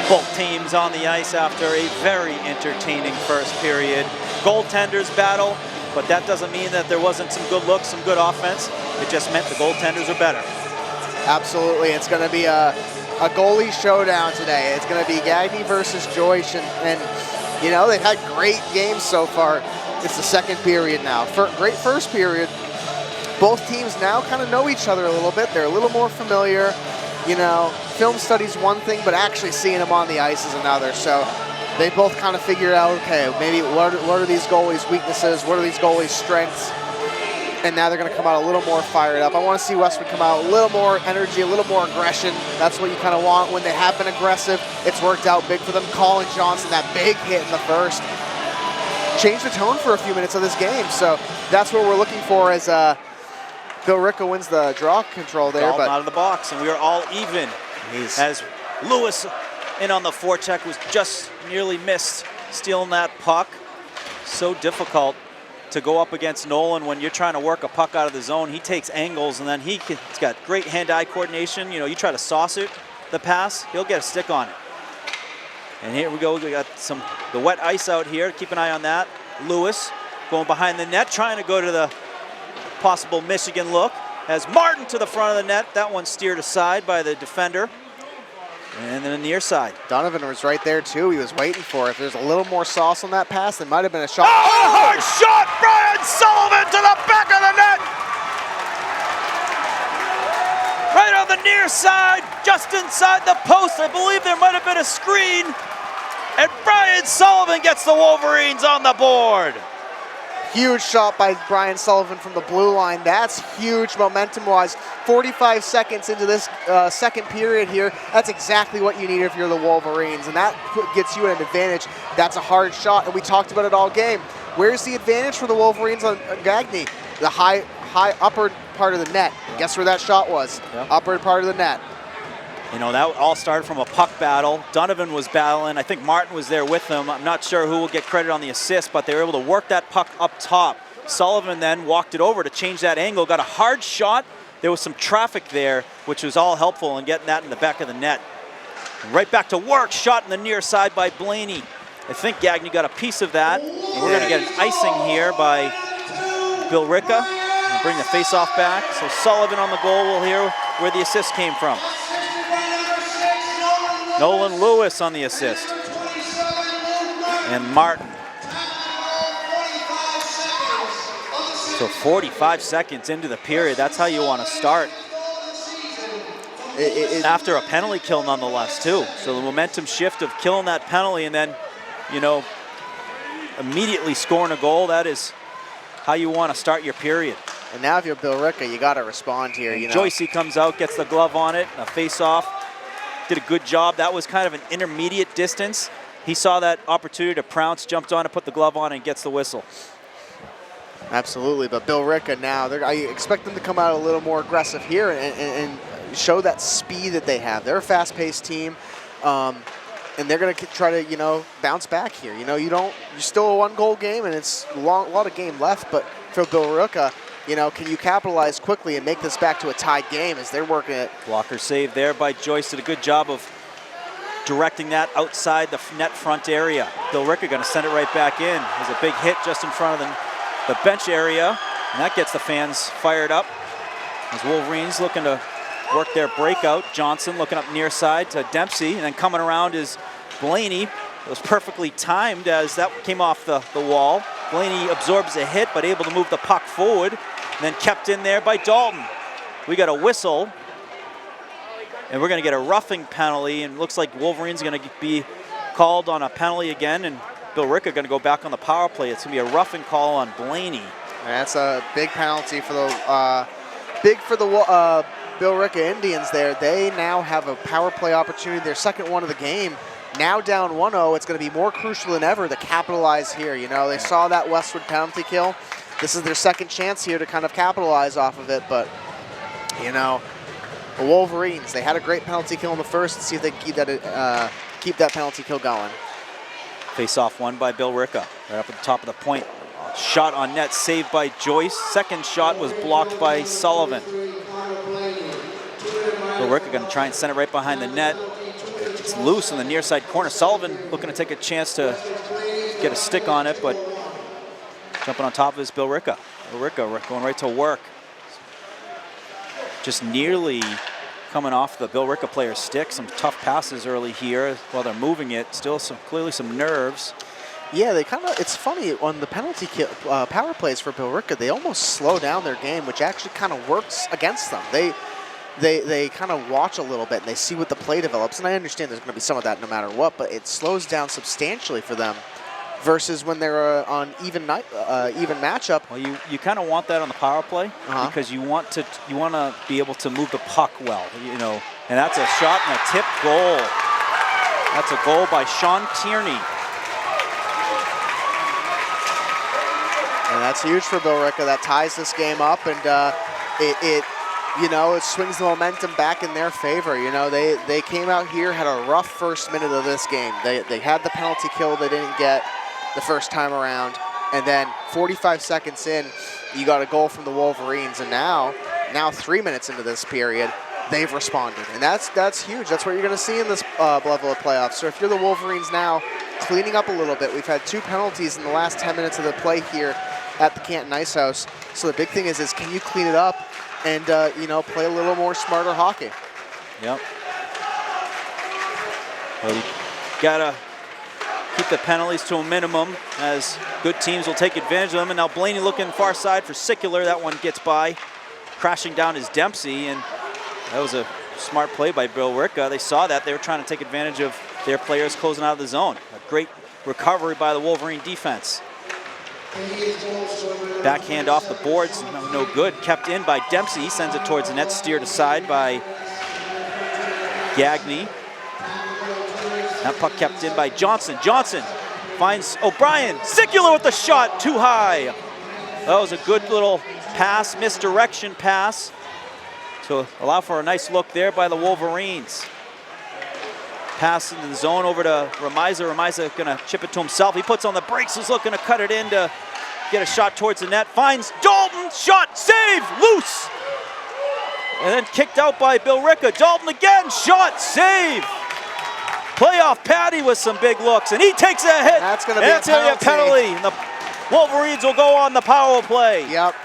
Both teams on the ice after a very entertaining first period. Goaltenders battle, but that doesn't mean that there wasn't some good looks, some good offense. It just meant the goaltenders are better. Absolutely. It's going to be a goalie showdown today. It's going to be Gagne versus Joyce, and they've had great games so far. It's the second period now. Great first period. Both teams now kind of know each other a little bit. They're a little more familiar. Film study's one thing, but actually seeing them on the ice is another. So they both kind of figured out, okay, maybe what are these goalies' weaknesses? What are these goalies' strengths? And now they're going to come out a little more fired up. I want to see Westwood come out a little more energy, a little more aggression. That's what you kind of want when they have been aggressive. It's worked out big for them. Colin Johnson, that big hit in the first, changed the tone for a few minutes of this game. So that's what we're looking for as Billerica wins the draw control there. But out of the box, and we are all even. As Lewis in on the forecheck was just nearly missed stealing that puck. So difficult to go up against Nolan when you're trying to work a puck out of the zone. He takes angles, and then he's got great hand-eye coordination. You know, you try to sauce it, the pass, he'll get a stick on it. And here we go, we got the wet ice out here. Keep an eye on that. Lewis going behind the net, trying to go to the possible Michigan look. Has Martin to the front of the net. That one steered aside by the defender. And then the near side. Donovan was right there too. He was waiting for it. If there's a little more sauce on that pass, there might have been a shot. Oh, a hard shot! Brian Sullivan to the back of the net! Right on the near side, just inside the post. I believe there might have been a screen. And Brian Sullivan gets the Wolverines on the board. Huge shot by Brian Sullivan from the blue line. That's huge momentum-wise. 45 seconds into this second period here. That's exactly what you need if you're the Wolverines, and that gets you an advantage. That's a hard shot, and we talked about it all game. Where's the advantage for the Wolverines on Gagny? The high upper part of the net. Yep. Guess where that shot was? Yep. Upper part of the net. You know, that all started from a puck battle. Donovan was battling. I think Martin was there with him. I'm not sure who will get credit on the assist, but they were able to work that puck up top. Sullivan then walked it over to change that angle, got a hard shot. There was some traffic there, which was all helpful in getting that in the back of the net. Right back to work, shot in the near side by Blaney. I think Gagny got a piece of that. And we're gonna get an icing here by Billerica. Bring the face-off back. So Sullivan on the goal. We'll hear where the assist came from. Nolan Lewis on the assist. And Martin. So 45 seconds into the period, that's how you want to start. After a penalty kill nonetheless too. So the momentum shift of killing that penalty and then, you know, immediately scoring a goal, that is how you want to start your period. And now if you're Billerica, you got to respond here. You know. Joycey comes out, gets the glove on it, a face-off. Did a good job. That was kind of an intermediate distance. He saw that opportunity to pounce, jumped on it, put the glove on, and gets the whistle. Absolutely, but Billerica now, I expect them to come out a little more aggressive here and show that speed that they have. They're a fast-paced team, and they're going to try to, you know, bounce back here. You know, you're still a one-goal game, and it's a lot of game left, but for Billerica, you know, can you capitalize quickly and make this back to a tied game as they're working it? Blocker save there by Joyce. Did a good job of directing that outside the net front area. Billerica going to send it right back in. There's a big hit just in front of the bench area, and that gets the fans fired up. As Wolverines looking to work their breakout. Johnson looking up near side to Dempsey, and then coming around is Blaney. It was perfectly timed as that came off the wall. Blaney absorbs a hit, but able to move the puck forward, and then kept in there by Dalton. We got a whistle, and we're going to get a roughing penalty, and looks like Wolverines going to be called on a penalty again, and Billerica going to go back on the power play. It's going to be a roughing call on Blaney. That's a big penalty for the Billerica Indians there. They now have a power play opportunity, their second one of the game. Now down 1-0, it's going to be more crucial than ever to capitalize here. You know, they saw that Westwood penalty kill. This is their second chance here to kind of capitalize off of it, but, you know, the Wolverines, they had a great penalty kill in the first. Let's see if they can keep that penalty kill going. Face-off won by Billerica. Right up at the top of the point. Shot on net, saved by Joyce. Second shot was blocked by Sullivan. Billerica going to try and send it right behind the net. It's loose in the near side corner. Sullivan looking to take a chance to get a stick on it, but jumping on top of his Billerica. Billerica going right to work. Just nearly coming off the Billerica player's stick. Some tough passes early here while they're moving it. Still clearly some nerves. Yeah, they kind of, it's funny, on the penalty kill, power plays for Billerica, they almost slow down their game, which actually kind of works against them. They kind of watch a little bit and they see what the play develops, and I understand there's going to be some of that no matter what, but it slows down substantially for them versus when they're on even matchup. Well, you kind of want that on the power play because you want to be able to move the puck well, you know. And that's a shot and a tip goal. That's a goal by Sean Tierney. And that's huge for Billerica. That ties this game up, and it swings the momentum back in their favor. You know, they came out here, had a rough first minute of this game. They had the penalty kill they didn't get the first time around, and then 45 seconds in, you got a goal from the Wolverines, and now 3 minutes into this period, they've responded, and that's huge. That's what you're going to see in this level of playoffs. So if you're the Wolverines now, cleaning up a little bit. We've had 2 penalties in the last 10 minutes of the play here at the Canton Ice House. So the big thing is can you clean it up and play a little more smarter hockey? Yep. Well, you gotta keep the penalties to a minimum, as good teams will take advantage of them. And now Blaney looking far side for Sicular. That one gets by. Crashing down is Dempsey, and that was a smart play by Billerica. They saw that. They were trying to take advantage of their players closing out of the zone. A great recovery by the Wolverine defense. Backhand off the boards, no good. Kept in by Dempsey. He sends it towards the net, steered aside by Gagne. That puck kept in by Johnson. Johnson finds O'Brien. Sicular with the shot, too high. That was a good little pass, misdirection pass, to allow for a nice look there by the Wolverines. Pass into the zone over to Remiza. Remiza gonna chip it to himself. He puts on the brakes, he's looking to cut it in to get a shot towards the net. Finds Dalton, shot, save, loose. And then kicked out by Billerica. Dalton again, shot, save. Playoff Patty with some big looks, and he takes a hit. That's gonna be a penalty. And the Wolverines will go on the power play. Yep.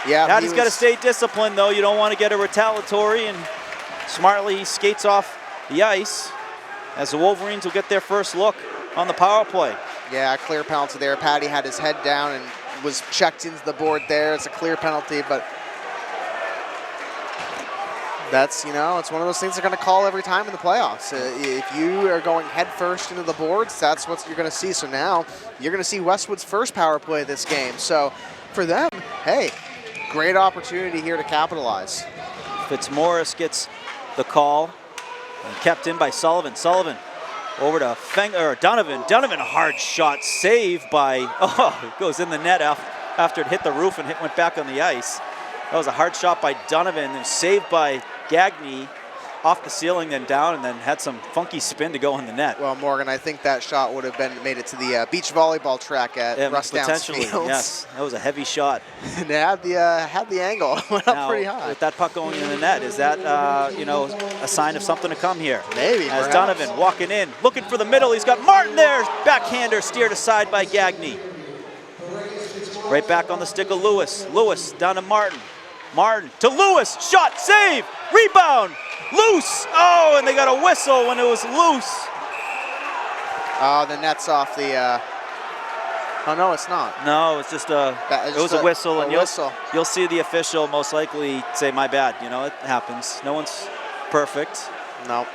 Yeah. Patty's got to stay disciplined, though. You don't want to get a retaliatory, and smartly he skates off the ice as the Wolverines will get their first look on the power play. Yeah, clear penalty there. Patty had his head down and was checked into the board there. It's a clear penalty, but that's, it's one of those things they're going to call every time in the playoffs. If you are going head first into the boards, that's what you're going to see. So now you're going to see Westwood's first power play this game. So for them, hey, great opportunity here to capitalize. Fitzmaurice gets the call. And kept in by Sullivan. Sullivan over to Donovan. Donovan, a hard shot, save by, it goes in the net after it hit the roof and went back on the ice. That was a hard shot by Donovan, and saved by Gagne off the ceiling, then down, and then had some funky spin to go in the net. Well, Morgan, I think that shot would have made it to the beach volleyball track at Russ Downs Fields. Yes, that was a heavy shot. And it had the angle, went up pretty high. With that puck going in the net, is that a sign of something to come here? Maybe. As Donovan walking in, looking for the middle, he's got Martin there. Backhander steered aside by Gagne. Right back on the stick of Lewis. Lewis down to Martin. Martin to Lewis, shot, save, rebound, loose. Oh, and they got a whistle when it was loose. Oh, the net's off the, oh no, it's not. No, it's just a whistle, and you'll see the official most likely say, my bad. It happens. No one's perfect. No.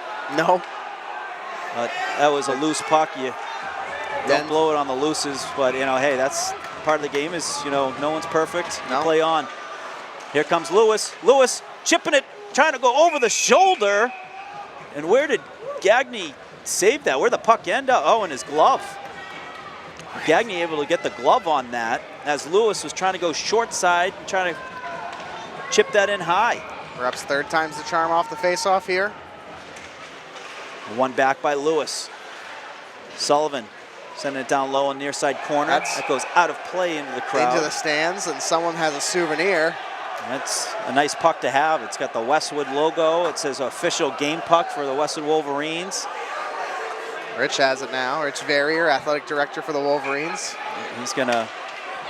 But that was a loose puck. You don't blow it on the looses, but hey, that's part of the game is, no one's perfect. You play on. Here comes Lewis. Lewis chipping it, trying to go over the shoulder. And where did Gagne save that? Where'd the puck end up? Oh, in his glove. Gagne able to get the glove on that as Lewis was trying to go short side and trying to chip that in high. Perhaps third time's the charm off the faceoff here. One back by Lewis. Sullivan sending it down low on near side corner. That goes out of play into the crowd. Into the stands, and someone has a souvenir. That's a nice puck to have. It's got the Westwood logo. It says official game puck for the Westwood Wolverines. Rich has it now. Rich Verrier, athletic director for the Wolverines. He's going to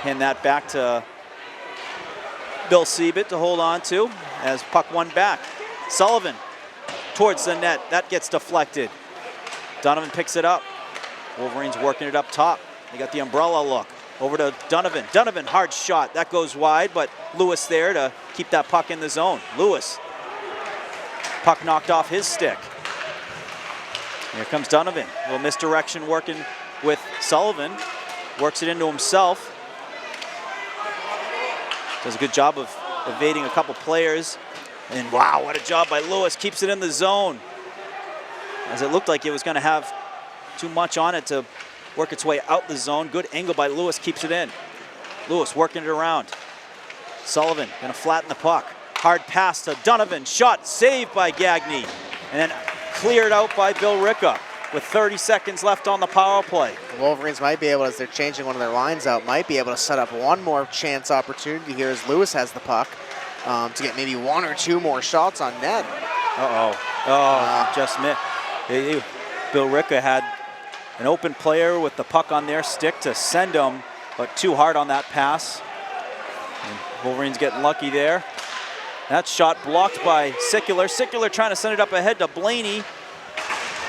hand that back to Bill Siebert to hold on to as puck one back. Sullivan towards the net. That gets deflected. Donovan picks it up. Wolverines working it up top. They got the umbrella look. Over to Donovan. Donovan, hard shot. That goes wide, but Lewis there to keep that puck in the zone. Lewis. Puck knocked off his stick. Here comes Donovan. A little misdirection working with Sullivan. Works it into himself. Does a good job of evading a couple players. And wow, what a job by Lewis. Keeps it in the zone. As it looked like it was going to have too much on it to work its way out the zone. Good angle by Lewis, keeps it in. Lewis working it around. Sullivan going to flatten the puck. Hard pass to Donovan. Shot saved by Gagne. And then cleared out by Billerica with 30 seconds left on the power play. The Wolverines might be able, as they're changing one of their lines out, might be able to set up one more chance opportunity here as Lewis has the puck to get maybe one or two more shots on net. Just missed. Billerica had an open player with the puck on their stick to send him, but too hard on that pass. And Wolverines getting lucky there. That shot blocked by Sickler. Sickler trying to send it up ahead to Blaney.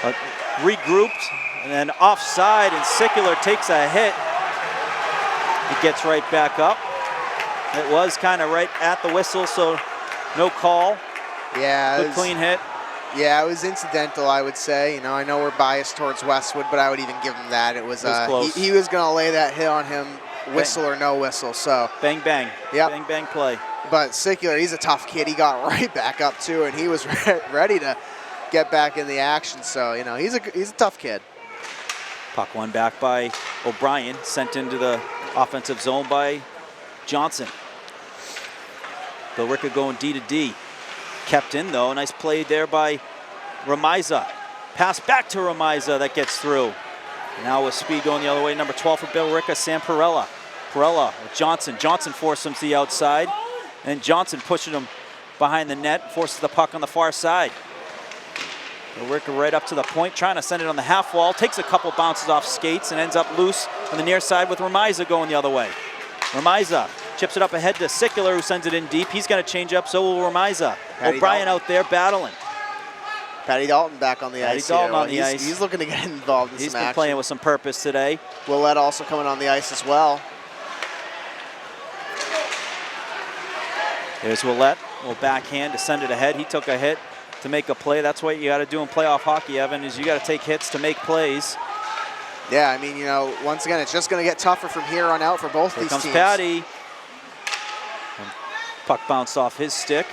But regrouped and then offside, and Sickler takes a hit. He gets right back up. It was kind of right at the whistle, so no call. Yeah, Good clean hit. Yeah, it was incidental, I would say. You know, I know we're biased towards Westwood, but I would even give him that. It was close. He was going to lay that hit on him, whistle or no whistle. So bang bang. Yep. Bang bang play. But Sickler, he's a tough kid. He got right back up too, and he was ready to get back in the action. So you know, he's a tough kid. Puck won back by O'Brien, sent into the offensive zone by Johnson. Billerica going D to D. Kept in though, nice play there by Ramiza. Pass back to Ramiza, that gets through. Now with speed going the other way, number 12 for Billerica, Sam Perella. Perella with Johnson. Johnson forced him to the outside, and Johnson pushing him behind the net, forces the puck on the far side. Billerica right up to the point, trying to send it on the half wall, takes a couple bounces off skates and ends up loose on the near side with Ramiza going the other way. Ramiza chips it up ahead to Sickler, who sends it in deep. He's going to change up, so will Ramiza. O'Brien out there battling. Patty Dalton back on the ice. Patty Dalton on the ice. He's looking to get involved in He's some been action. playing with some purpose today. Willett also coming on the ice as well. There's Willett, a little backhand to send it ahead. He took a hit to make a play. That's what you got to do in playoff hockey, Evan, is you got to take hits to make plays. Yeah, I mean, you know, once again, it's just going to get tougher from here on out for both these teams. Here comes Patty. And puck bounced off his stick.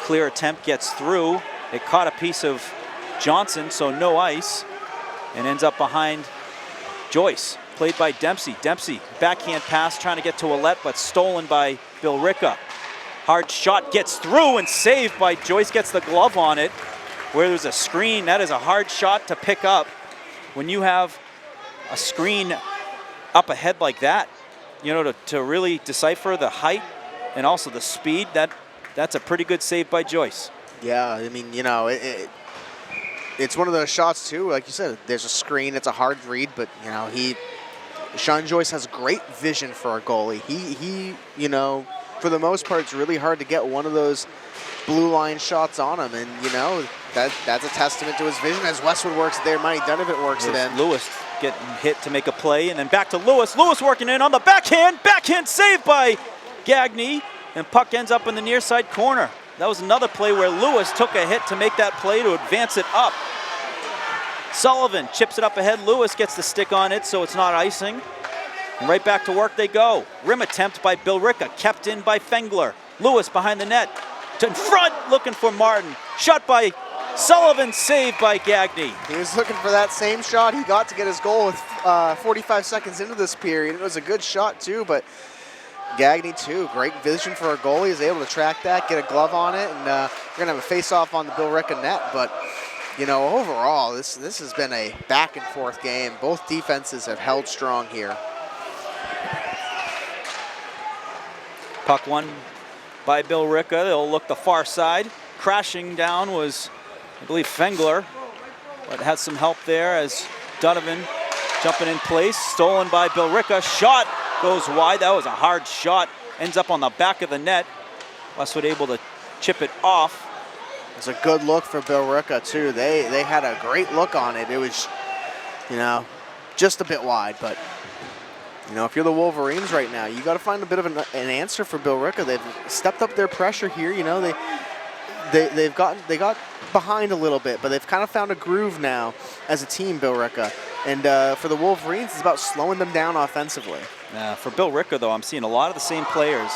Clear attempt gets through. It caught a piece of Johnson, so no ice, and ends up behind Joyce. Played by Dempsey. Dempsey, backhand pass, trying to get to Willett, but stolen by Billerica. Hard shot gets through and saved by Joyce, gets the glove on it. Where there's a screen, that is a hard shot to pick up. When you have a screen up ahead like that, you know, to really decipher the height and also the speed, that's a pretty good save by Joyce. Yeah, I mean, you know, it's one of those shots too. Like you said, there's a screen. It's a hard read, but you know, Sean Joyce has great vision for a goalie. He, you know, for the most part, it's really hard to get one of those blue line shots on him, and you know, that's a testament to his vision. As Westwood works it there, Monty Donovan works it in. Lewis getting hit to make a play, and then back to Lewis. Lewis working in on the backhand save by Gagne, and puck ends up in the near side corner. That was another play where Lewis took a hit to make that play to advance it up. Sullivan chips it up ahead. Lewis gets the stick on it, so it's not icing. And right back to work they go. Rim attempt by Billerica, kept in by Fengler. Lewis behind the net, to in front, looking for Martin. Shot by Sullivan, saved by Gagne. He was looking for that same shot he got to get his goal with 45 seconds into this period. It was a good shot too, but Gagne too, great vision for a goalie, is able to track that, get a glove on it, and we're gonna have a face-off on the Billerica net. But you know, overall, this has been a back and forth game. Both defenses have held strong here. Puck won by Billerica. They'll look the far side. Crashing down was, I believe, Fengler, but had some help there as Donovan jumping in place. Stolen by Billerica. Shot goes wide. That was a hard shot. Ends up on the back of the net. Westwood able to chip it off. It's a good look for Billerica too. They had a great look on it. It was, you know, just a bit wide, but you know, if you're the Wolverines right now, you got to find a bit of an answer for Billerica. They've stepped up their pressure here. You know, they got behind a little bit, but they've kind of found a groove now as a team. Billerica, And for the Wolverines, it's about slowing them down offensively. For Billerica, though, I'm seeing a lot of the same players.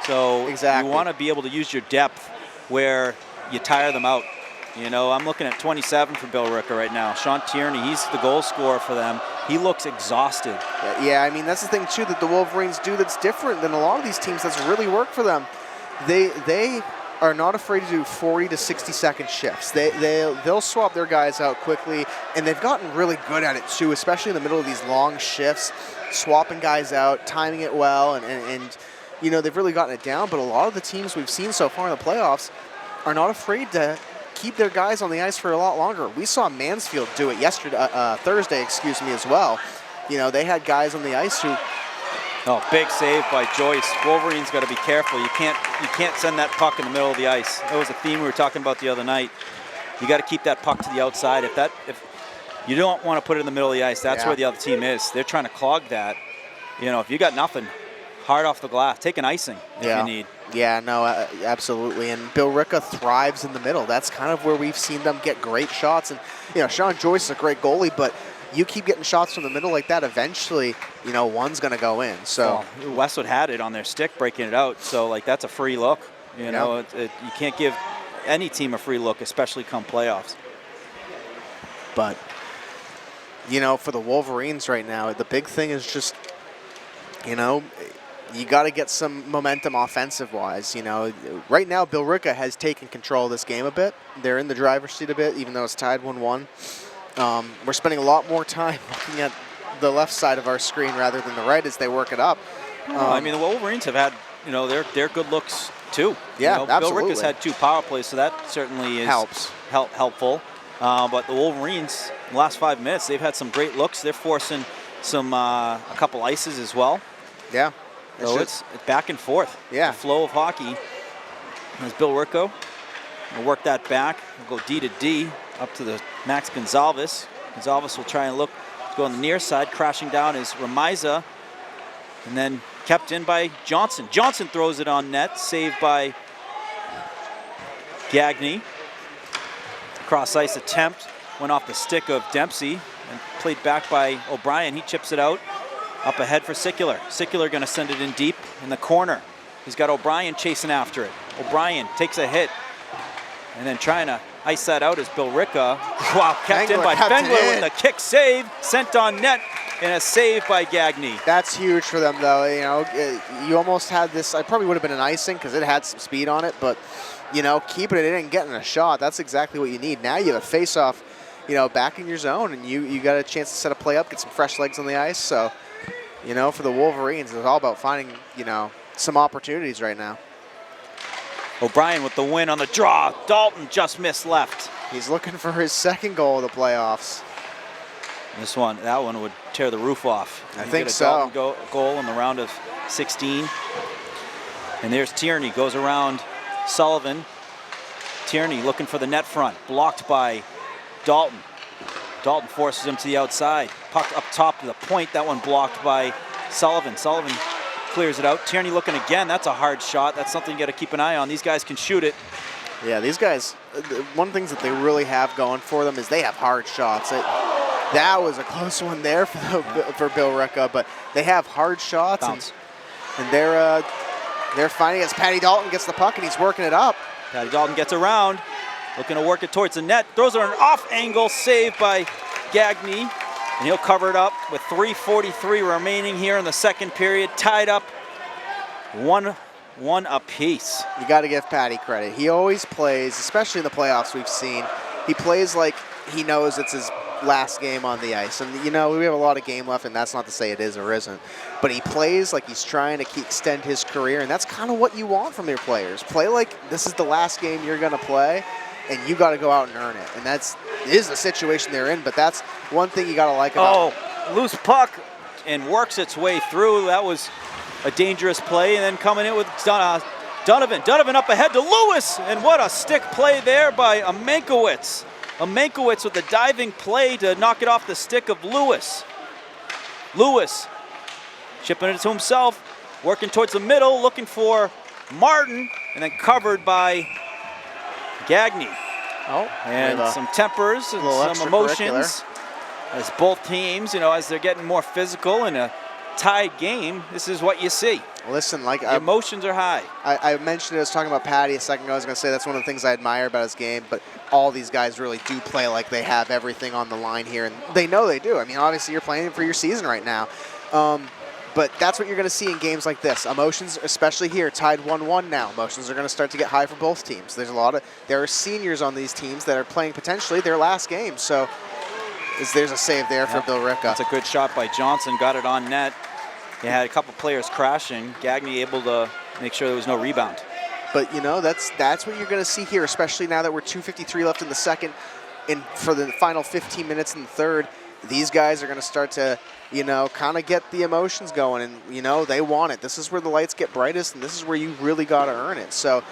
So Exactly. you want to be able to use your depth where you tire them out. You know, I'm looking at 27 for Billerica right now. Sean Tierney, he's the goal scorer for them. He looks exhausted. Yeah, I mean, that's the thing, too, that the Wolverines do that's different than a lot of these teams that's really worked for them. They are not afraid to do 40 to 60-second shifts. They'll swap their guys out quickly, and they've gotten really good at it, too, especially in the middle of these long shifts, swapping guys out, timing it well, and you know, they've really gotten it down. But a lot of the teams we've seen so far in the playoffs are not afraid to keep their guys on the ice for a lot longer. We saw Mansfield do it Thursday, as well. You know, they had guys on the ice who. Oh, big save by Joyce. Wolverines got to be careful. You can't send that puck in the middle of the ice. That was a theme we were talking about the other night. You got to keep that puck to the outside. If you don't want to put it in the middle of the ice, that's where the other team is. They're trying to clog that. You know, if you got nothing, hard off the glass, take an icing if you need. Yeah, no, absolutely. And Billerica thrives in the middle. That's kind of where we've seen them get great shots. And, you know, Sean Joyce is a great goalie, but you keep getting shots from the middle like that, eventually, you know, one's going to go in. So Westwood had it on their stick, breaking it out. So, like, that's a free look. You know, you can't give any team a free look, especially come playoffs. But, you know, for the Wolverines right now, the big thing is just, you know, you got to get some momentum offensive-wise. You know, right now Billerica has taken control of this game a bit. They're in the driver's seat a bit, even though it's tied 1-1. We're spending a lot more time looking at the left side of our screen rather than the right as they work it up. I mean, the Wolverines have had, you know, their good looks too. Yeah, you know, absolutely. Billerica's had 2 power plays, so that certainly is helpful. But the Wolverines, in the last 5 minutes, they've had some great looks. They're forcing some a couple ices as well. Yeah. So it's back and forth. Yeah. The flow of hockey. There's Billerica. We'll work that back. We'll go D to D up to the Max Gonzalez. Gonzalez will try and go on the near side. Crashing down is Ramiza. And then kept in by Johnson. Johnson throws it on net. Saved by Gagné. Cross ice attempt. Went off the stick of Dempsey and played back by O'Brien. He chips it out. Up ahead for Sicular. Sicular going to send it in deep in the corner. He's got O'Brien chasing after it. O'Brien takes a hit. And then trying to ice that out is Billerica. Wow, kept in by Fengler with a kick save. Sent on net and a save by Gagné. That's huge for them, though. You know, you almost had this. I probably would have been an icing because it had some speed on it. But, you know, keeping it in and getting a shot, that's exactly what you need. Now you have a face-off, you know, back in your zone. And you got a chance to set a play up, get some fresh legs on the ice. So, you know, for the Wolverines, it's all about finding, you know, some opportunities right now. O'Brien with the win on the draw. Dalton just missed left. He's looking for his second goal of the playoffs. That one would tear the roof off. I think so. Dalton goal in the round of 16. And there's Tierney, goes around Sullivan. Tierney looking for the net front, blocked by Dalton. Dalton forces him to the outside. Puck up top to the point. That one blocked by Sullivan. Sullivan clears it out. Tierney looking again. That's a hard shot. That's something you got to keep an eye on. These guys can shoot it. Yeah, these guys, one of the things that they really have going for them is they have hard shots. That was a close one there for Billerica, but they have hard shots. And they're finding as Patty Dalton gets the puck and he's working it up. Patty Dalton gets around. Looking to work it towards the net. Throws it an off angle save by Gagné. And he'll cover it up with 3:43 remaining here in the second period. Tied up 1-1 apiece. You got to give Patty credit. He always plays, especially in the playoffs we've seen, he plays like he knows it's his last game on the ice. And, you know, we have a lot of game left, and that's not to say it is or isn't. But he plays like he's trying to extend his career, and that's kind of what you want from your players. Play like this is the last game you're going to play, and you got to go out and earn it. And it is the situation they're in, but that's one thing you got to like about it. Loose puck and works its way through. That was a dangerous play. And then coming in with Donovan. Donovan up ahead to Lewis. And what a stick play there by Amenkowitz. Amenkowitz with the diving play to knock it off the stick of Lewis. Lewis chipping it to himself, working towards the middle, looking for Martin, and then covered by Gagné. And some tempers and some emotions. as both teams, as they're getting more physical in a tied game, this is what you see. Listen, like the emotions are high. I mentioned it. I was talking about Patty a second ago. I was going to say that's one of the things I admire about his game, but all these guys really do play like they have everything on the line here, and they know they do. I mean, obviously you're playing for your season right now, but that's what you're going to see in games like this. Emotions, especially here, tied 1-1 now. Emotions are going to start to get high for both teams. There are seniors on these teams that are playing potentially their last game, so there's a save there for Billerica. That's a good shot by Johnson, got it on net. He had a couple players crashing. Gagne able to make sure there was no rebound. But, that's what you're going to see here, especially now that we're 2:53 left in the second. And for the final 15 minutes in the third, these guys are going to start to, kind of get the emotions going. And, they want it. This is where the lights get brightest, and this is where you really got to earn it. So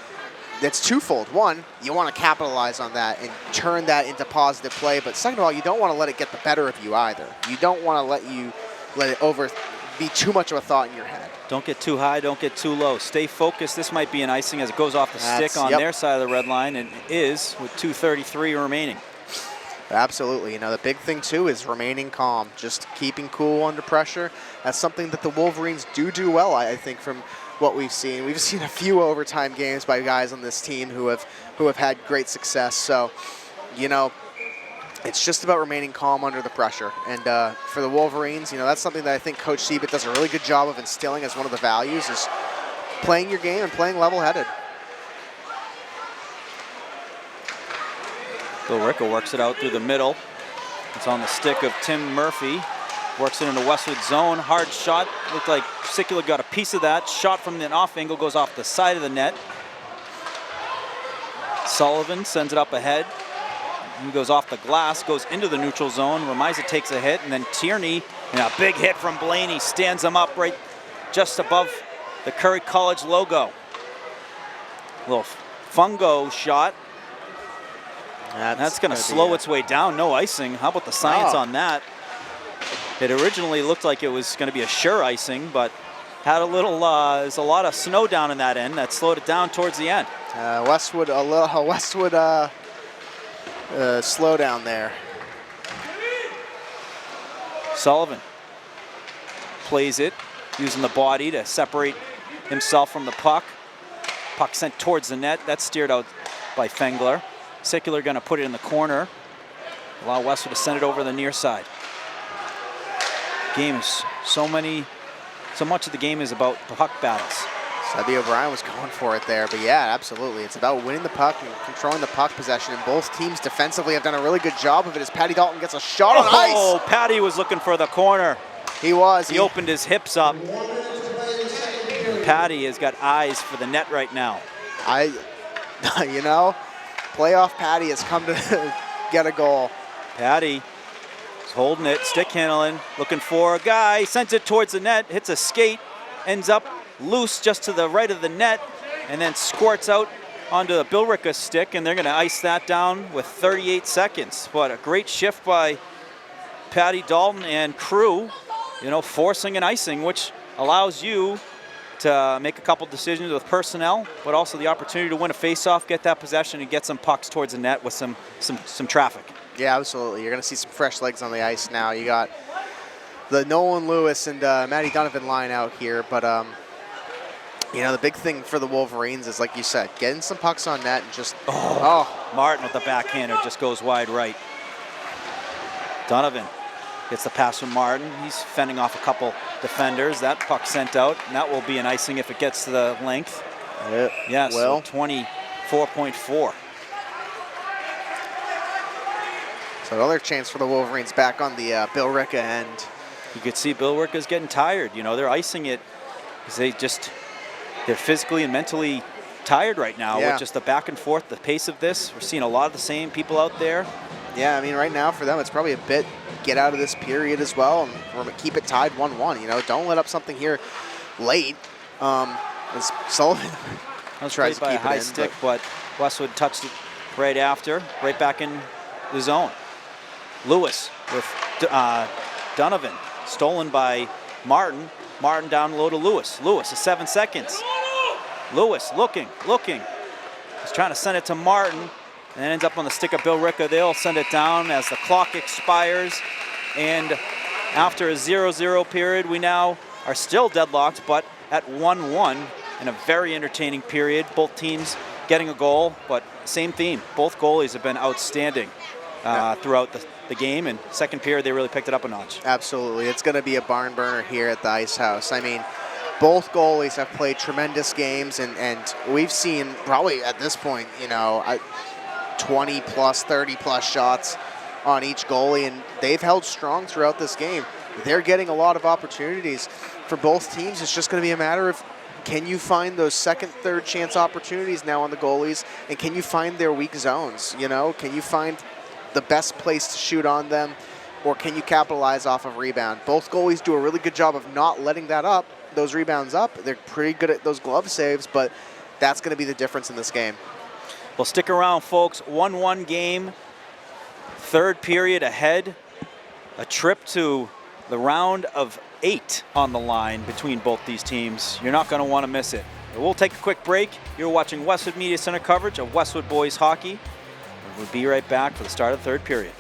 it's twofold. One, you want to capitalize on that and turn that into positive play. But second of all, you don't want to let it get the better of you either. You don't want to let it be too much of a thought in your head. Don't get too high, don't get too low. Stay focused. This might be an icing as it goes off the stick on their side of the red line, and it is with 2:33 remaining. Absolutely. The big thing, too, is remaining calm, just keeping cool under pressure. That's something that the Wolverines do well, I think, from what we've seen. We've seen a few overtime games by guys on this team who have had great success. So, it's just about remaining calm under the pressure. And for the Wolverines, that's something that I think Coach Siebert does a really good job of instilling as one of the values, is playing your game and playing level-headed. Billerica works it out through the middle. It's on the stick of Tim Murphy. Works it into Westwood zone. Hard shot. Looked like Sikula got a piece of that. Shot from an off angle goes off the side of the net. Sullivan sends it up ahead. He goes off the glass, goes into the neutral zone. Remiza takes a hit, and then Tierney, and a big hit from Blaney, stands him up right just above the Curry College logo. Little fungo shot. That's going to slow its way down. No icing. How about the science on that? It originally looked like it was going to be a sure icing, but had a little, there's a lot of snow down in that end that slowed it down towards the end. Westwood slow down there. Sullivan plays it, using the body to separate himself from the puck. Puck sent towards the net. That's steered out by Fengler. Sikula going to put it in the corner. Allow Westwood to send it over the near side. Game is so much of the game is about puck battles. Sebby O'Brien was going for it there, but yeah, absolutely. It's about winning the puck and controlling the puck possession, and both teams defensively have done a really good job of it as Patty Dalton gets a shot on ice. Oh, Patty was looking for the corner. He was. He opened his hips up. Patty has got eyes for the net right now. Playoff Patty has come to get a goal. Patty is holding it, stick handling, looking for a guy, sends it towards the net, hits a skate, ends up loose just to the right of the net, and then squirts out onto the Billerica stick, and they're going to ice that down with 38 seconds. But a great shift by Patty Dalton and crew, forcing an icing, which allows you to make a couple decisions with personnel, but also the opportunity to win a faceoff, get that possession, and get some pucks towards the net with some traffic. Yeah, absolutely. You're going to see some fresh legs on the ice now. You got the Nolan Lewis and Matty Donovan line out here, but the big thing for the Wolverines is, like you said, getting some pucks on net and just Martin with the backhander just goes wide right. Donovan gets the pass from Martin. He's fending off a couple defenders. That puck sent out, and that will be an icing if it gets to the length. Yes, well, 24.4. So another chance for the Wolverines back on the Billerica end. You could see Billerica's getting tired. They're icing it because they're physically and mentally tired right now with just the back and forth, the pace of this. We're seeing a lot of the same people out there. Yeah, right now for them, it's probably a bit get out of this period as well and keep it tied 1-1. Don't let up something here late. As Sullivan tries to keep it high stick, but Westwood touched it right after, right back in the zone. Lewis with Donovan, stolen by Martin. Martin down low to Lewis. Lewis is 7 seconds. Lewis looking. He's trying to send it to Martin, and it ends up on the stick of Billerica. They'll send it down as the clock expires. And after a 0-0 period, we now are still deadlocked, but at 1-1 in a very entertaining period. Both teams getting a goal, but same theme. Both goalies have been outstanding throughout the game, and second period they really picked it up a notch. Absolutely. It's going to be a barn burner here at the Ice House. I mean, both goalies have played tremendous games, and we've seen probably at this point, 20 plus, 30 plus shots on each goalie, and they've held strong throughout this game. They're getting a lot of opportunities for both teams. It's just going to be a matter of, can you find those second, third chance opportunities now on the goalies, and can you find their weak zones? Can you find the best place to shoot on them, or can you capitalize off of rebound? Both goalies do a really good job of not letting those rebounds up. They're pretty good at those glove saves, but that's going to be the difference in this game. Well, stick around, folks. 1-1 game, third period ahead. A trip to the round of 8 on the line between both these teams. You're not going to want to miss it. We'll take a quick break. You're watching Westwood Media Center coverage of Westwood Boys Hockey. We'll be right back for the start of the third period.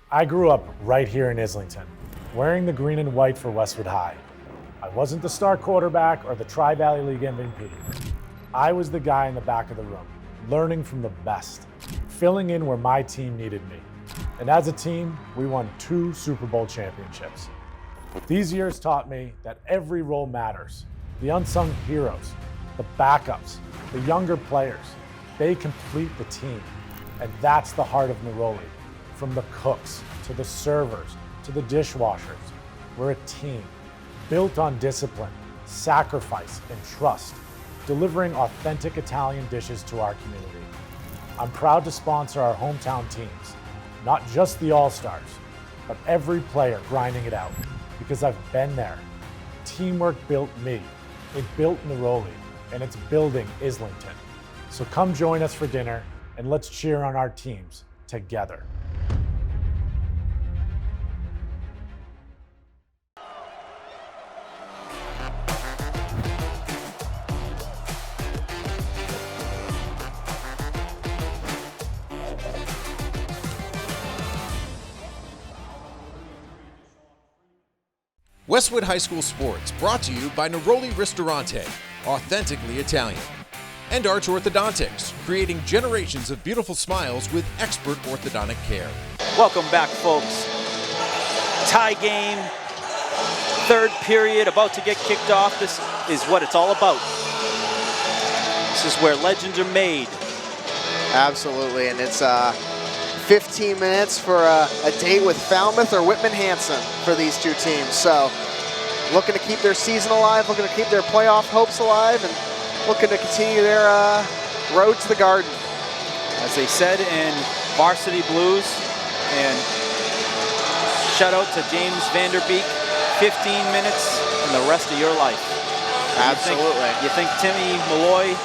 I grew up right here in Islington, wearing the green and white for Westwood High. I wasn't the star quarterback or the Tri-Valley League MVP. I was the guy in the back of the room, learning from the best, filling in where my team needed me. And as a team, we won 2 Super Bowl championships. These years taught me that every role matters. The unsung heroes, the backups, the younger players, they complete the team. And that's the heart of Neroli. From the cooks, to the servers, to the dishwashers, we're a team, built on discipline, sacrifice, and trust, delivering authentic Italian dishes to our community. I'm proud to sponsor our hometown teams, not just the All-Stars, but every player grinding it out, because I've been there. Teamwork built me, it built Neroli, and it's building Islington. So come join us for dinner, and let's cheer on our teams together. Westwood High School Sports brought to you by Neroli Ristorante, authentically Italian, and Arch Orthodontics, creating generations of beautiful smiles with expert orthodontic care. Welcome back, folks. Tie game, third period about to get kicked off. This is what it's all about. This is where legends are made. Absolutely, and it's 15 minutes for a date with Falmouth or Whitman-Hanson for these two teams. So looking to keep their season alive, looking to keep their playoff hopes alive, and looking to continue their road to the Garden. As they said in Varsity Blues, and shout out to James Vanderbeek, 15 minutes and the rest of your life. Absolutely. You think Timmy Malloy,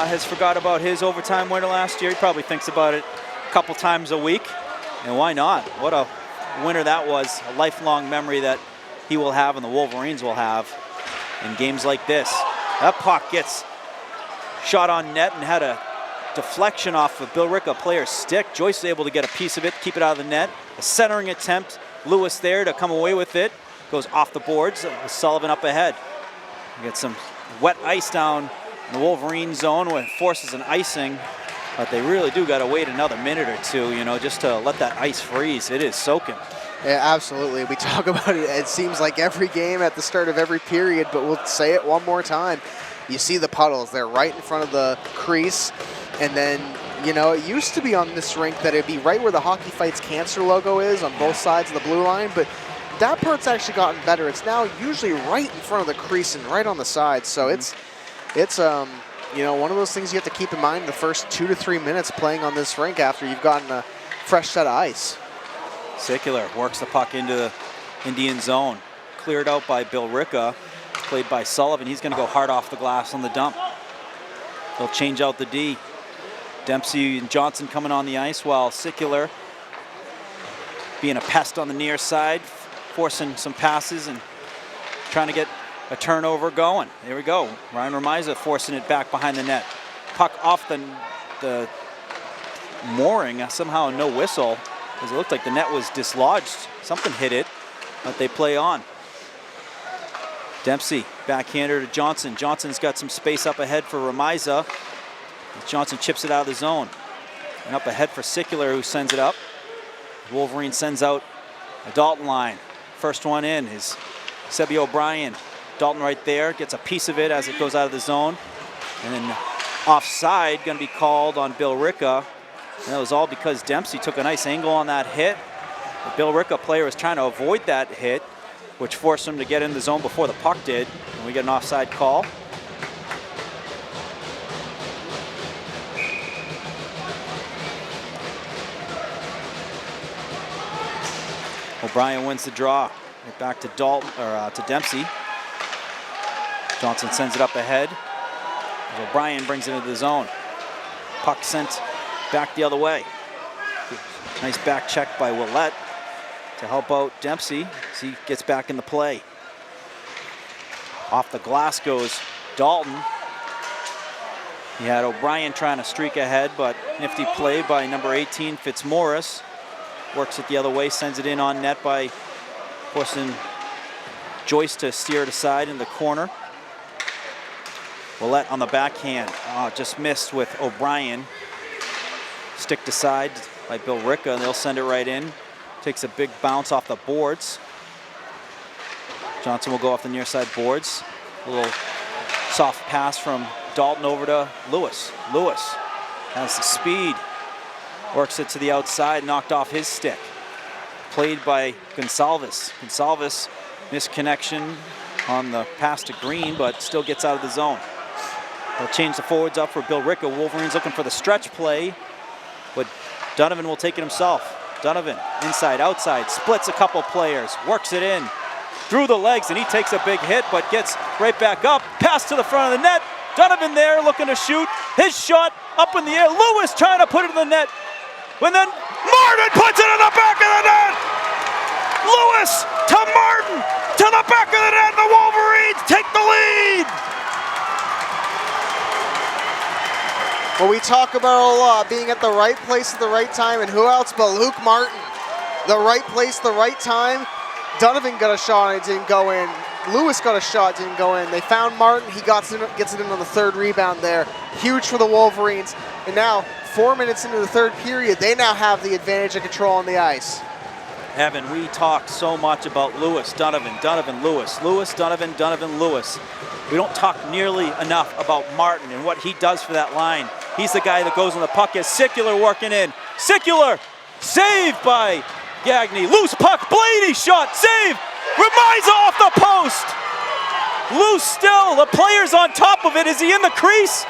has forgot about his overtime winner last year? He probably thinks about it a couple times a week. And why not? What a winner that was. A lifelong memory that he will have and the Wolverines will have in games like this. That puck gets shot on net and had a deflection off of Billerica player's stick. Joyce was able to get a piece of it, keep it out of the net. A centering attempt. Lewis there to come away with it. Goes off the boards. Sullivan up ahead. We get some wet ice down in the Wolverine zone where it forces an icing. But they really do got to wait another minute or two, just to let that ice freeze. It is soaking. Yeah, absolutely. We talk about it, it seems like every game at the start of every period, but we'll say it one more time. You see the puddles. They're right in front of the crease. And then, it used to be on this rink that it'd be right where the Hockey Fights Cancer logo is on both sides of the blue line, but that part's actually gotten better. It's now usually right in front of the crease and right on the side. So it's you know, one of those things you have to keep in mind the first 2 to 3 minutes playing on this rink after you've gotten a fresh set of ice. Sickler works the puck into the Indian zone. Cleared out by Billerica, played by Sullivan. He's going to go hard off the glass on the dump. They'll change out the D. Dempsey and Johnson coming on the ice while Sickler being a pest on the near side, forcing some passes and trying to get a turnover going. There we go. Ryan Remiza forcing it back behind the net. Puck off the mooring. Somehow no whistle, because it looked like the net was dislodged. Something hit it, but they play on. Dempsey, backhander to Johnson. Johnson's got some space up ahead for Remiza. Johnson chips it out of the zone. And up ahead for Sickler, who sends it up. Wolverine sends out a Dalton line. First one in is Sebi O'Brien. Dalton right there, gets a piece of it as it goes out of the zone. And then offside, going to be called on Billerica. And that was all because Dempsey took a nice angle on that hit. The Billerica player was trying to avoid that hit, which forced him to get in the zone before the puck did. And we get an offside call. O'Brien wins the draw. Right back to Dalton, or to Dempsey. Johnson sends it up ahead. O'Brien brings it into the zone. Puck sent back the other way. Nice back check by Willett to help out Dempsey as he gets back in the play. Off the glass goes Dalton. He had O'Brien trying to streak ahead, but nifty play by number 18, Fitzmaurice. Works it the other way, sends it in on net by forcing Joyce to steer it aside in the corner. Willett on the backhand, just missed with O'Brien. Sticked aside by Billerica, and they'll send it right in. Takes a big bounce off the boards. Johnson will go off the near side boards. A little soft pass from Dalton over to Lewis. Lewis has the speed. Works it to the outside, knocked off his stick. Played by Gonsalves. Gonsalves, misconnection on the pass to Green, but still gets out of the zone. They'll change the forwards up for Billerica. Wolverines looking for the stretch play, but Donovan will take it himself. Donovan, inside, outside, splits a couple players, works it in through the legs, and he takes a big hit, but gets right back up. Pass to the front of the net. Donovan there looking to shoot. His shot up in the air. Lewis trying to put it in the net. And then Martin puts it in the back of the net! Lewis to Martin to the back of the net. The Wolverines take the lead! Well, we talk about a lot, being at the right place at the right time, and who else but Luke Martin? The right place, the right time. Donovan got a shot and it didn't go in. Lewis got a shot, didn't go in. They found Martin, he gets it in on the third rebound there. Huge for the Wolverines. And now, 4 minutes into the third period, they now have the advantage and control on the ice. Evan, we talk so much about Lewis, Donovan, Donovan, Lewis, Lewis, Donovan, Donovan, Lewis. We don't talk nearly enough about Martin and what he does for that line. He's the guy that goes on the puck as Sickler working in. Sickler, saved by Gagne. Loose puck, Blaney shot, save. Remiza off the post. Loose still, the player's on top of it. Is he in the crease?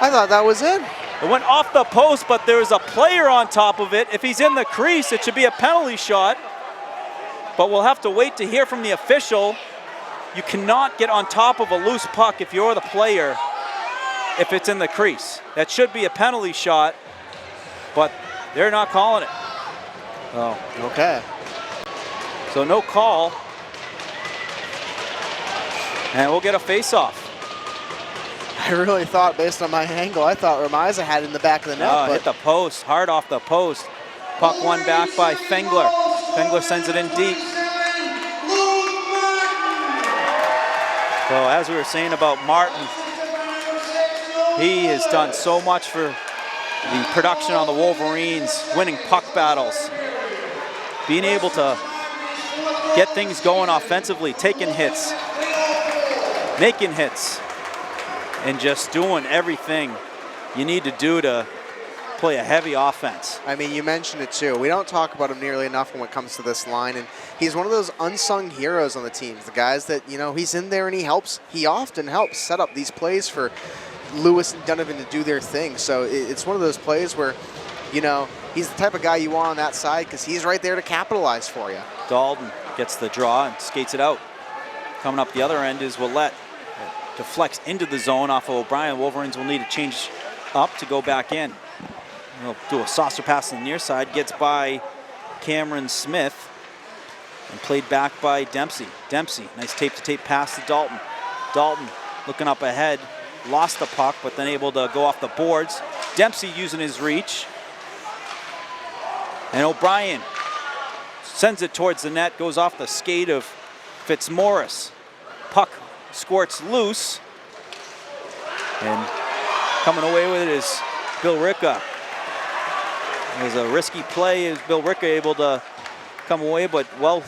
I thought that was in. It went off the post, but there's a player on top of it. If he's in the crease, it should be a penalty shot. But we'll have to wait to hear from the official. You cannot get on top of a loose puck if you're the player if it's in the crease. That should be a penalty shot, but they're not calling it. Oh, okay. So no call. And we'll get a face-off. I really thought, based on my angle, I thought Remiza had it in the back of the net. But hit the post, hard off the post. Puck won back by Fengler. Fengler sends it in deep. So as we were saying about Martin, he has done so much for the production on the Wolverines, winning puck battles, being able to get things going offensively, taking hits, making hits, and just doing everything you need to do to play a heavy offense. I mean, you mentioned it too. We don't talk about him nearly enough when it comes to this line, and he's one of those unsung heroes on the teams. The guys that, you know, he's in there and he helps. He often helps set up these plays for Lewis and Donovan to do their thing. So it's one of those plays where, you know, he's the type of guy you want on that side because he's right there to capitalize for you. Dalton gets the draw and skates it out. Coming up the other end is Willette. Deflects into the zone off of O'Brien. Wolverines will need to change up to go back in. He'll do a saucer pass on the near side. Gets by Cameron Smith and played back by Dempsey. Dempsey, nice tape-to-tape pass to Dalton. Dalton looking up ahead. Lost the puck, but then able to go off the boards. Dempsey using his reach. And O'Brien sends it towards the net. Goes off the skate of Fitzmaurice. Puck squirts loose, and coming away with it is Billerica. It was a risky play. Is Billerica able to come away, but well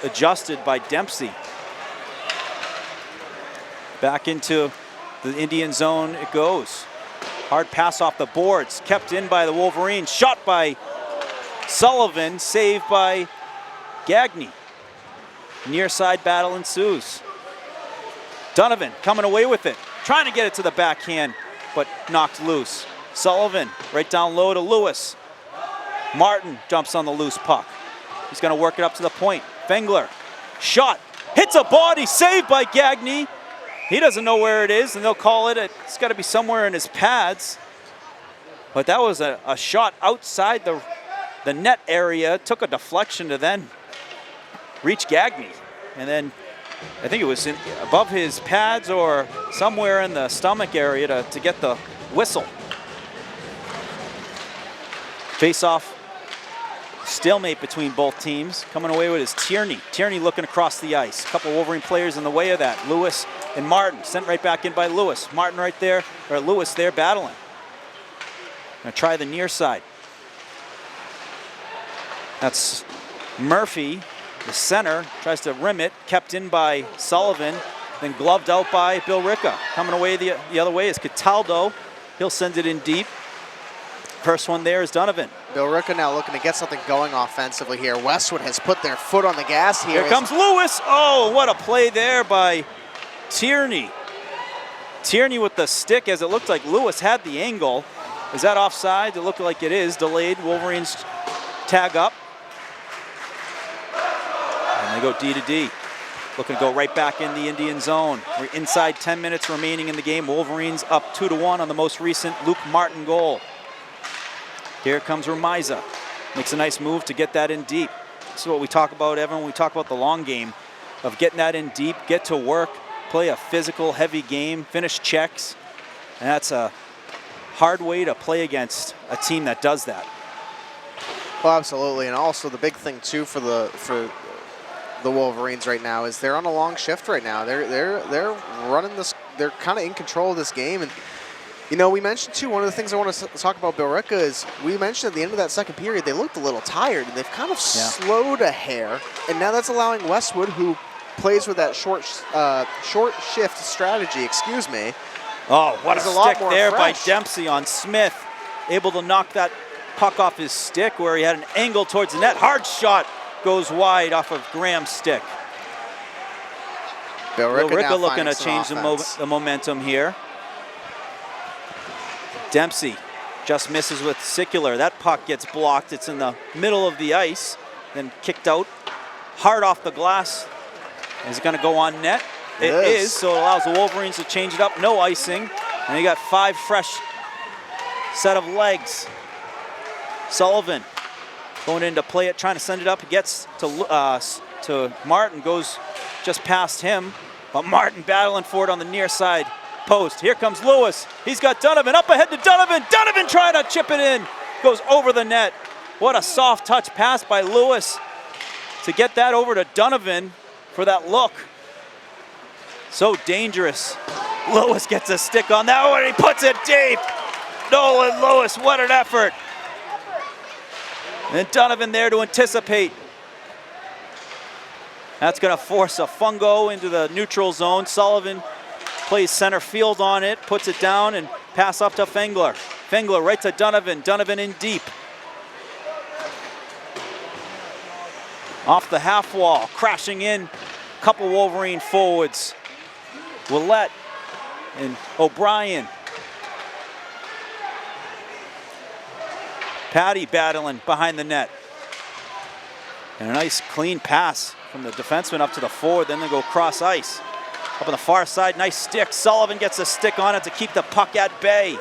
adjusted by Dempsey. Back into the Indian zone it goes. Hard pass off the boards, kept in by the Wolverines. Shot by Sullivan, saved by Gagne. Near side battle ensues. Donovan coming away with it, trying to get it to the backhand, but knocked loose. Sullivan right down low to Lewis. Martin jumps on the loose puck. He's going to work it up to the point. Fengler, shot, hits a body, saved by Gagne. He doesn't know where it is, and they'll call it. It's got to be somewhere in his pads. But that was a shot outside the net area. Took a deflection to then reach Gagne, and then I think it was above his pads or somewhere in the stomach area to get the whistle. Face-off stalemate between both teams. Coming away with is Tierney. Tierney looking across the ice. A couple Wolverine players in the way of that. Lewis and Martin. Sent right back in by Lewis. Martin right there, or Lewis there battling. Gonna try the near side. That's Murphy. The center tries to rim it, kept in by Sullivan, then gloved out by Billerica. Coming away the other way is Cataldo. He'll send it in deep. First one there is Donovan. Billerica now looking to get something going offensively here. Westwood has put their foot on the gas here. Here comes Lewis. Oh, what a play there by Tierney. Tierney with the stick, as it looked like Lewis had the angle. Is that offside? It looked like it is. Delayed. Wolverines tag up. And they go D to D. Looking to go right back in the Indian zone. We're inside 10 minutes remaining in the game. Wolverines up 2-1 on the most recent Luke Martin goal. Here comes Remiza. Makes a nice move to get that in deep. This is what we talk about, Evan, when we talk about the long game, of getting that in deep, get to work, play a physical, heavy game, finish checks. And that's a hard way to play against a team that does that. Well, absolutely, and also the big thing too for the Wolverines right now is they're on a long shift right now. They're running this. They're kind of in control of this game, and you know, we mentioned too, one of the things I want to talk about Billerica is we mentioned at the end of that second period they looked a little tired and they've kind of slowed a hair, and now that's allowing Westwood, who plays with that short shift strategy, excuse me. Oh, what a stick there by fresh. Dempsey on Smith. Able to knock that puck off his stick where he had an angle towards the net. Hard shot goes wide off of Graham's stick. Billerica looking to change the momentum here. Dempsey just misses with Sicular. That puck gets blocked. It's in the middle of the ice, then kicked out hard off the glass. Is it going to go on net? It is, so it allows the Wolverines to change it up. No icing, and you got 5 fresh set of legs. Sullivan going in to play it, trying to send it up. He gets to Martin, goes just past him, but Martin battling for it on the near side post. Here comes Lewis. He's got Donovan up ahead to Donovan. Donovan trying to chip it in. Goes over the net. What a soft touch pass by Lewis to get that over to Donovan for that look. So dangerous. Lewis gets a stick on that one. He puts it deep. Nolan Lewis, what an effort. And Donovan there to anticipate. That's going to force a fungo into the neutral zone. Sullivan plays center field on it, puts it down, and pass up to Fengler. Fengler right to Donovan. Donovan in deep. Off the half wall, crashing in. Couple Wolverine forwards. Willette And O'Brien. Patty battling behind the net. And a nice clean pass from the defenseman up to the forward, then they go cross ice. Up on the far side, nice stick. Sullivan gets a stick on it to keep the puck at bay.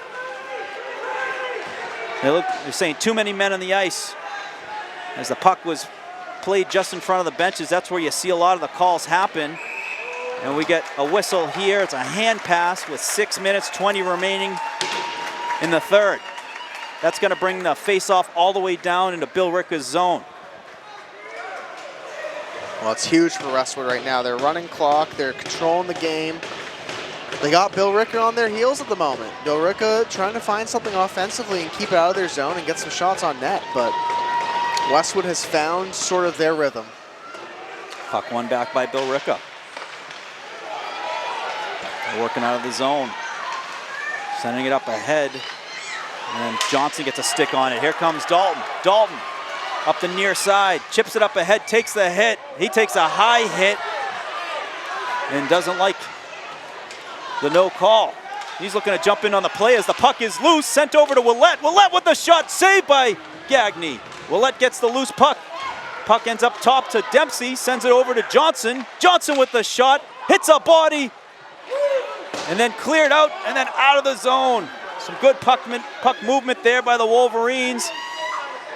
They're saying too many men on the ice. As the puck was played just in front of the benches, that's where you see a lot of the calls happen. And we get a whistle here. It's a hand pass with 6 minutes, 20 remaining in the third. That's going to bring the face-off all the way down into Billerica's zone. Well, it's huge for Westwood right now. They're running clock. They're controlling the game. They got Billerica on their heels at the moment. Billerica trying to find something offensively and keep it out of their zone and get some shots on net. But Westwood has found sort of their rhythm. Puck won back by Billerica. They're working out of the zone. Sending it up ahead. And Johnson gets a stick on it. Here comes Dalton. Dalton up the near side, chips it up ahead, takes the hit. He takes a high hit and doesn't like the no call. He's looking to jump in on the play as the puck is loose, sent over to Willett. Willett with the shot, saved by Gagne. Willett gets the loose puck. Puck ends up top to Dempsey, sends it over to Johnson. Johnson with the shot, hits a body, and then cleared out and then out of the zone. Some good puck movement there by the Wolverines.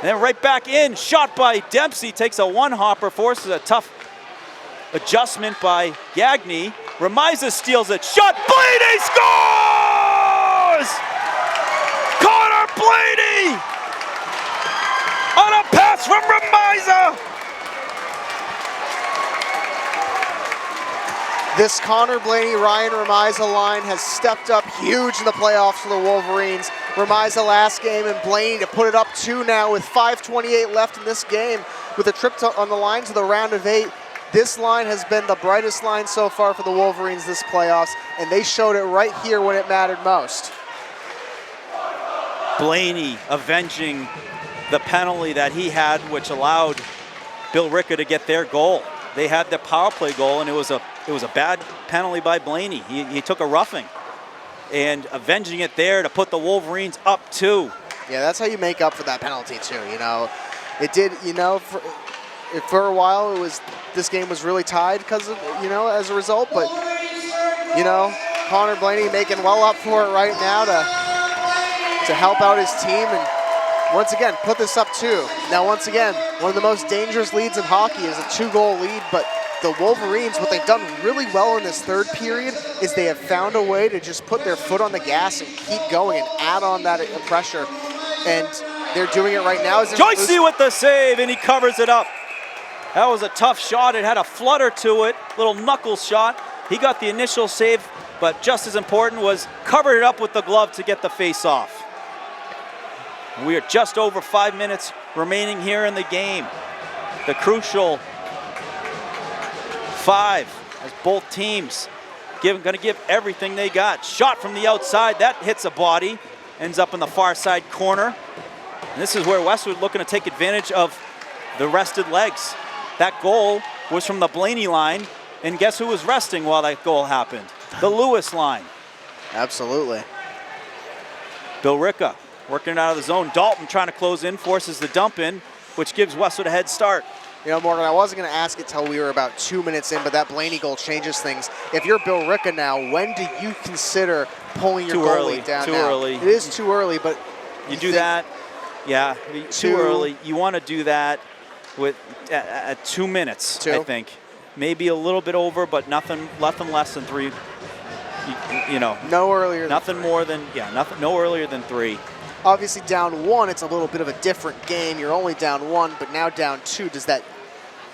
And then right back in, shot by Dempsey, takes a one-hopper, forces a tough adjustment by Gagne. Remiza steals it, shot, Blaney scores! Connor Blaney on a pass from Remiza! This Connor Blaney, Ryan Remiza line has stepped up huge in the playoffs for the Wolverines. Remiza last game and Blaney to put it up 2 now with 5:28 left in this game with a trip on the line to the round of 8. This line has been the brightest line so far for the Wolverines this playoffs, and they showed it right here when it mattered most. Blaney avenging the penalty that he had, which allowed Billerica to get their goal. They had the power play goal, and it was a bad penalty by Blaney. He took a roughing, and avenging it there to put the Wolverines up 2. Yeah, that's how you make up for that penalty too. You know, it did. You know, for a while this game was really tied because of as a result. But Connor Blaney making well up for it right now to help out his team and once again put this up 2. Now once again, one of the most dangerous leads in hockey is a 2-goal lead, but the Wolverines, what they've done really well in this third period is they have found a way to just put their foot on the gas and keep going and add on that pressure. And they're doing it right now. Joycey with the save, and he covers it up. That was a tough shot. It had a flutter to it, little knuckle shot. He got the initial save, but just as important was covered it up with the glove to get the face off. We are just over 5 minutes remaining here in the game. The crucial 5 as both teams going to give everything they got. Shot from the outside, that hits a body, ends up in the far side corner. And this is where Westwood looking to take advantage of the rested legs. That goal was from the Blaney line, and guess who was resting while that goal happened? The Lewis line. Absolutely. Billerica working it out of the zone. Dalton trying to close in, forces the dump in, which gives Westwood a head start. Morgan, I wasn't going to ask it till we were about 2 minutes in, but that Blaney goal changes things. If you're Billerica now, when do you consider pulling your goalie down now? Too early. It is too early, but you do that. Yeah, too early. You want to do that with at 2 minutes, I think. Maybe a little bit over, but nothing less than 3. No earlier. Nothing more than no earlier than 3. Obviously, down 1, it's a little bit of a different game. You're only down 1, but now down 2. Does that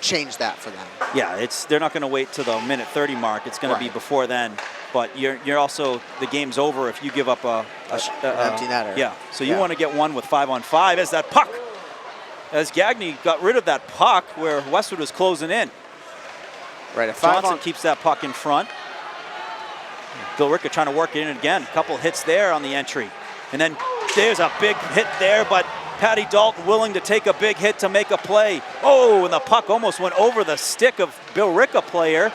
change that for them? Yeah, they're not going to wait till the minute 30 mark. It's going to be before then. But you're also, the game's over if you give up an empty netter. Yeah, so you want to get one with 5-on-5 as that puck, as Gagne got rid of that puck where Westwood was closing in. Right, Johnson keeps that puck in front. Billerica trying to work it in again. A couple hits there on the entry. And then there's a big hit there, but Patty Dalton willing to take a big hit to make a play. Oh, and the puck almost went over the stick of Billerica player.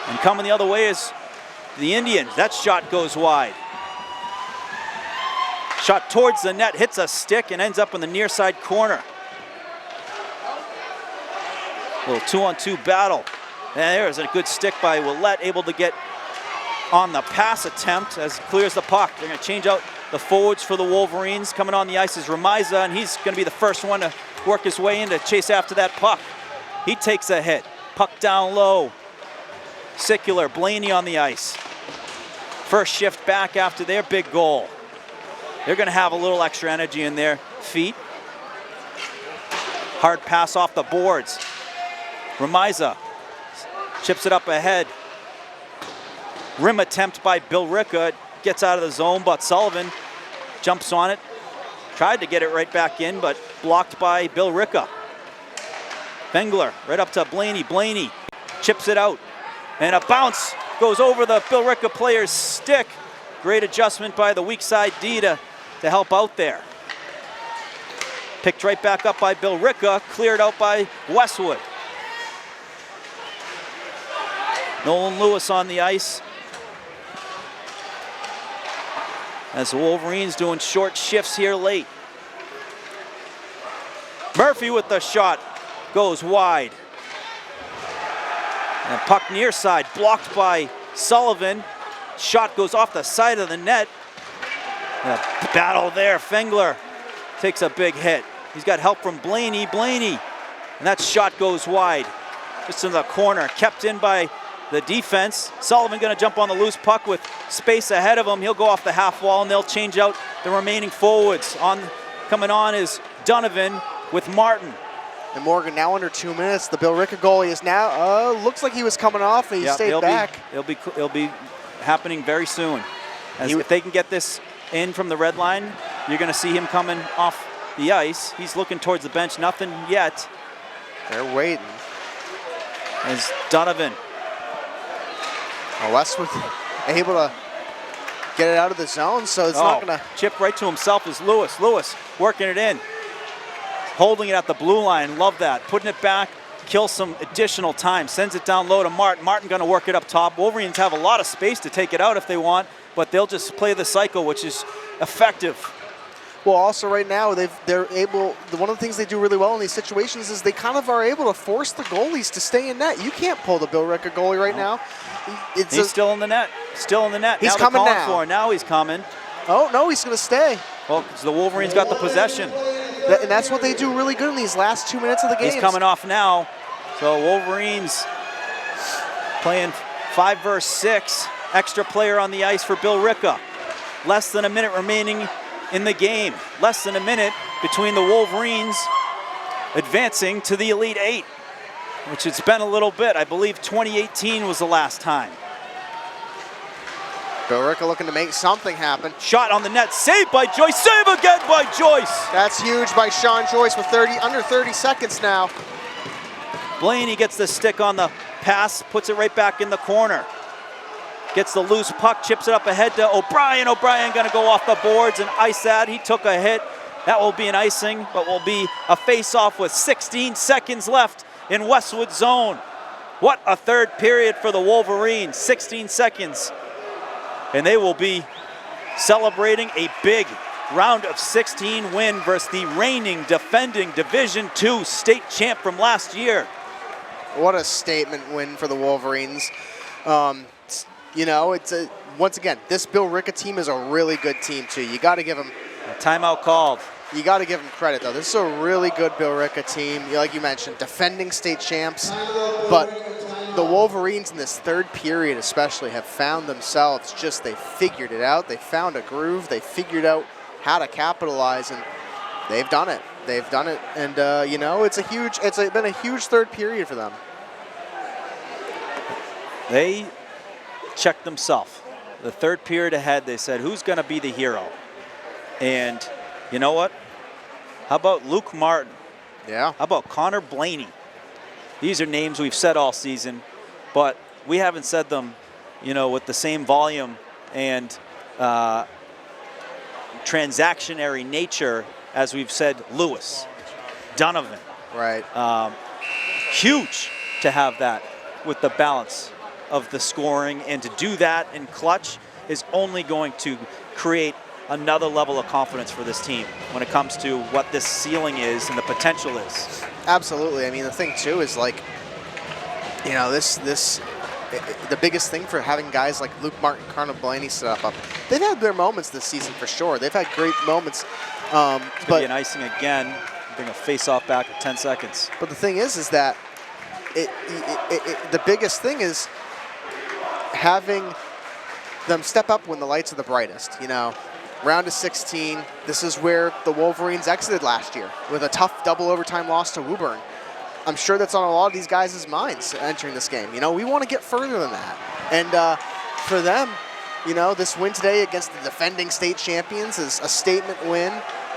And coming the other way is the Indians. That shot goes wide. Shot towards the net, hits a stick, and ends up in the near side corner. Little 2-on-2 battle. And there's a good stick by Willette, able to get on the pass attempt as clears the puck. They're going to change out the forwards for the Wolverines. Coming on the ice is Remiza, and he's going to be the first one to work his way in to chase after that puck. He takes a hit. Puck down low. Sicular, Blaney on the ice. First shift back after their big goal. They're going to have a little extra energy in their feet. Hard pass off the boards. Remiza chips it up ahead. Rim attempt by Billerica. Gets out of the zone, but Sullivan jumps on it. Tried to get it right back in, but blocked by Billerica. Fengler right up to Blaney. Blaney chips it out. And a bounce goes over the Billerica player's stick. Great adjustment by the weak side D to help out there. Picked right back up by Billerica, cleared out by Westwood. Nolan Lewis on the ice. As the Wolverines doing short shifts here late. Murphy with the shot, goes wide. And puck near side, blocked by Sullivan. Shot goes off the side of the net. And a battle there, Fengler takes a big hit. He's got help from Blaney. Blaney, and that shot goes wide. Just in the corner, kept in by the defense. Sullivan going to jump on the loose puck with space ahead of him. He'll go off the half wall, and they'll change out the remaining forwards. Coming on is Donovan with Martin. And Morgan now under 2 minutes. The Billerica goalie is now, looks like he was coming off and he stayed back. It'll be happening very soon. If they can get this in from the red line, you're going to see him coming off the ice. He's looking towards the bench, nothing yet. They're waiting. As Donovan. Westwood able to get it out of the zone, so it's not going to... Chip right to himself is Lewis. Lewis working it in. Holding it at the blue line, love that. Putting it back, kills some additional time. Sends it down low to Martin. Martin going to work it up top. Wolverines have a lot of space to take it out if they want, but they'll just play the cycle, which is effective. Well, also right now, they're able, one of the things they do really well in these situations is they kind of are able to force the goalies to stay in net. You can't pull the Billerica goalie right now. He's still in the net. Still in the net. He's now coming they're now. calling for him. Now he's coming. Oh, no, he's going to stay. Well, 'cause the Wolverines got the possession. And that's what they do really good in these last 2 minutes of the game. He's coming off now. So Wolverines playing 5 versus 6. Extra player on the ice for Billerica. Less than a minute remaining in the game. Less than a minute between the Wolverines advancing to the Elite 8, which it's been a little bit. I believe 2018 was the last time. Billerica looking to make something happen. Shot on the net, saved by Joyce, save again by Joyce. That's huge by Sean Joyce with under 30 seconds now. Blaney gets the stick on the pass, puts it right back in the corner. Gets the loose puck, chips it up ahead to O'Brien. O'Brien gonna go off the boards and ice that. He took a hit. That will be an icing, but will be a face-off with 16 seconds left in Westwood zone. What a third period for the Wolverines, 16 seconds. And they will be celebrating a big round of 16 win versus the reigning defending Division II state champ from last year. What a statement win for the Wolverines. You know, once again, this Billerica team is a really good team too. You got to give them a timeout called. You got to give them credit though. This is a really good Billerica team. Like you mentioned, defending state champs, but the Wolverines in this third period especially have found themselves they figured it out. They found a groove. They figured out how to capitalize, and they've done it. They've done it, and you know, it's been a huge third period for them. They checked themselves. The third period ahead, they said, who's going to be the hero? And you know what? How about Luke Martin? Yeah. How about Connor Blaney? These are names we've said all season, but we haven't said them, you know, with the same volume and transactionary nature as we've said Lewis, Donovan. Right. Huge to have that with the balance of the scoring, and to do that in clutch is only going to create another level of confidence for this team when it comes to what this ceiling is and the potential is. Absolutely. I mean, the thing too is like, you know, the biggest thing for having guys like Luke Martin, Connor Blaney set up, they've had their moments this season for sure. They've had great moments. It's going to be an icing again, bring a face-off back at 10 seconds. But the thing is that the biggest thing is having them step up when the lights are the brightest, you know. Round of 16, this is where the Wolverines exited last year with a tough double overtime loss to Woburn. I'm sure that's on a lot of these guys' minds entering this game. You know, we want to get further than that. And for them, you know, this win today against the defending state champions is a statement win.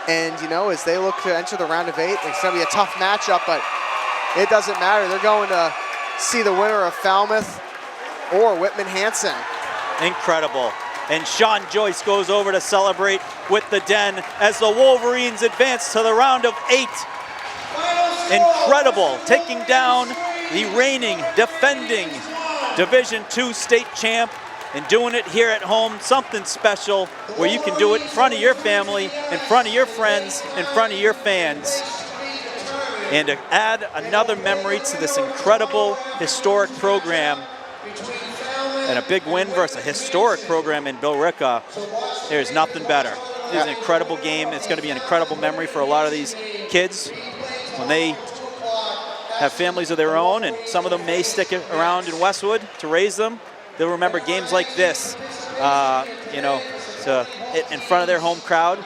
And, you know, as they look to enter the round of 8, it's going to be a tough matchup, but it doesn't matter. They're going to see the winner of Falmouth or Whitman-Hanson. Incredible. And Sean Joyce goes over to celebrate with the Den as the Wolverines advance to the round of 8. Incredible, taking down the reigning, defending Division II state champ and doing it here at home. Something special where you can do it in front of your family, in front of your friends, in front of your fans. And to add another memory to this incredible, historic program, and a big win versus a historic program in Billerica, there's nothing better. It's an incredible game. It's going to be an incredible memory for a lot of these kids when they have families of their own, and some of them may stick around in Westwood to raise them. They'll remember games like this, you know, in front of their home crowd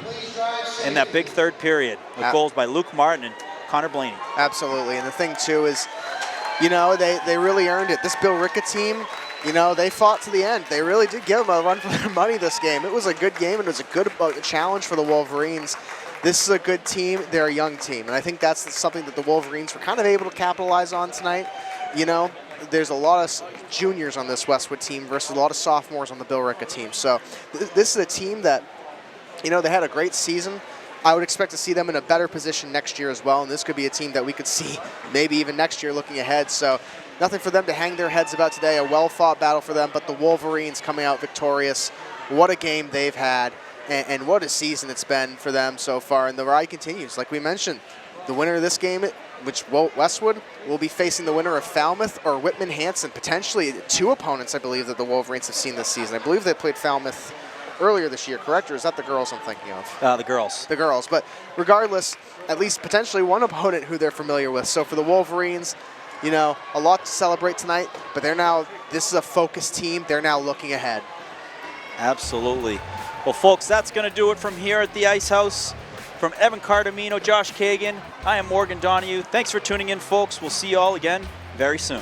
in that big third period with goals by Luke Martin and Connor Blaney. Absolutely, and the thing too is, you know, they really earned it. This Billerica team, you know, they fought to the end. They really did give them a run for their money this game. It was a good game, and it was a good challenge for the Wolverines. This is a good team. They're a young team, and I think that's something that the Wolverines were kind of able to capitalize on tonight. You know, there's a lot of juniors on this Westwood team versus a lot of sophomores on the Billerica team. So this is a team that, you know, they had a great season. I would expect to see them in a better position next year as well, and this could be a team that we could see maybe even next year looking ahead. So nothing for them to hang their heads about today. A well-fought battle for them, but the Wolverines coming out victorious. What a game they've had, and what a season it's been for them so far. And the ride continues. Like we mentioned, the winner of this game, which Westwood, will be facing the winner of Falmouth or Whitman-Hanson, potentially two opponents, I believe, that the Wolverines have seen this season. I believe they played Falmouth earlier this year, correct? Or is that the girls I'm thinking of? The girls. The girls. But regardless, at least potentially one opponent who they're familiar with. So for the Wolverines, you know, a lot to celebrate tonight, but this is a focused team. They're now looking ahead. Absolutely. Well, folks, that's going to do it from here at the Ice House. From Evan Cardamino, Josh Kagan, I am Morgan Donahue. Thanks for tuning in, folks. We'll see you all again very soon.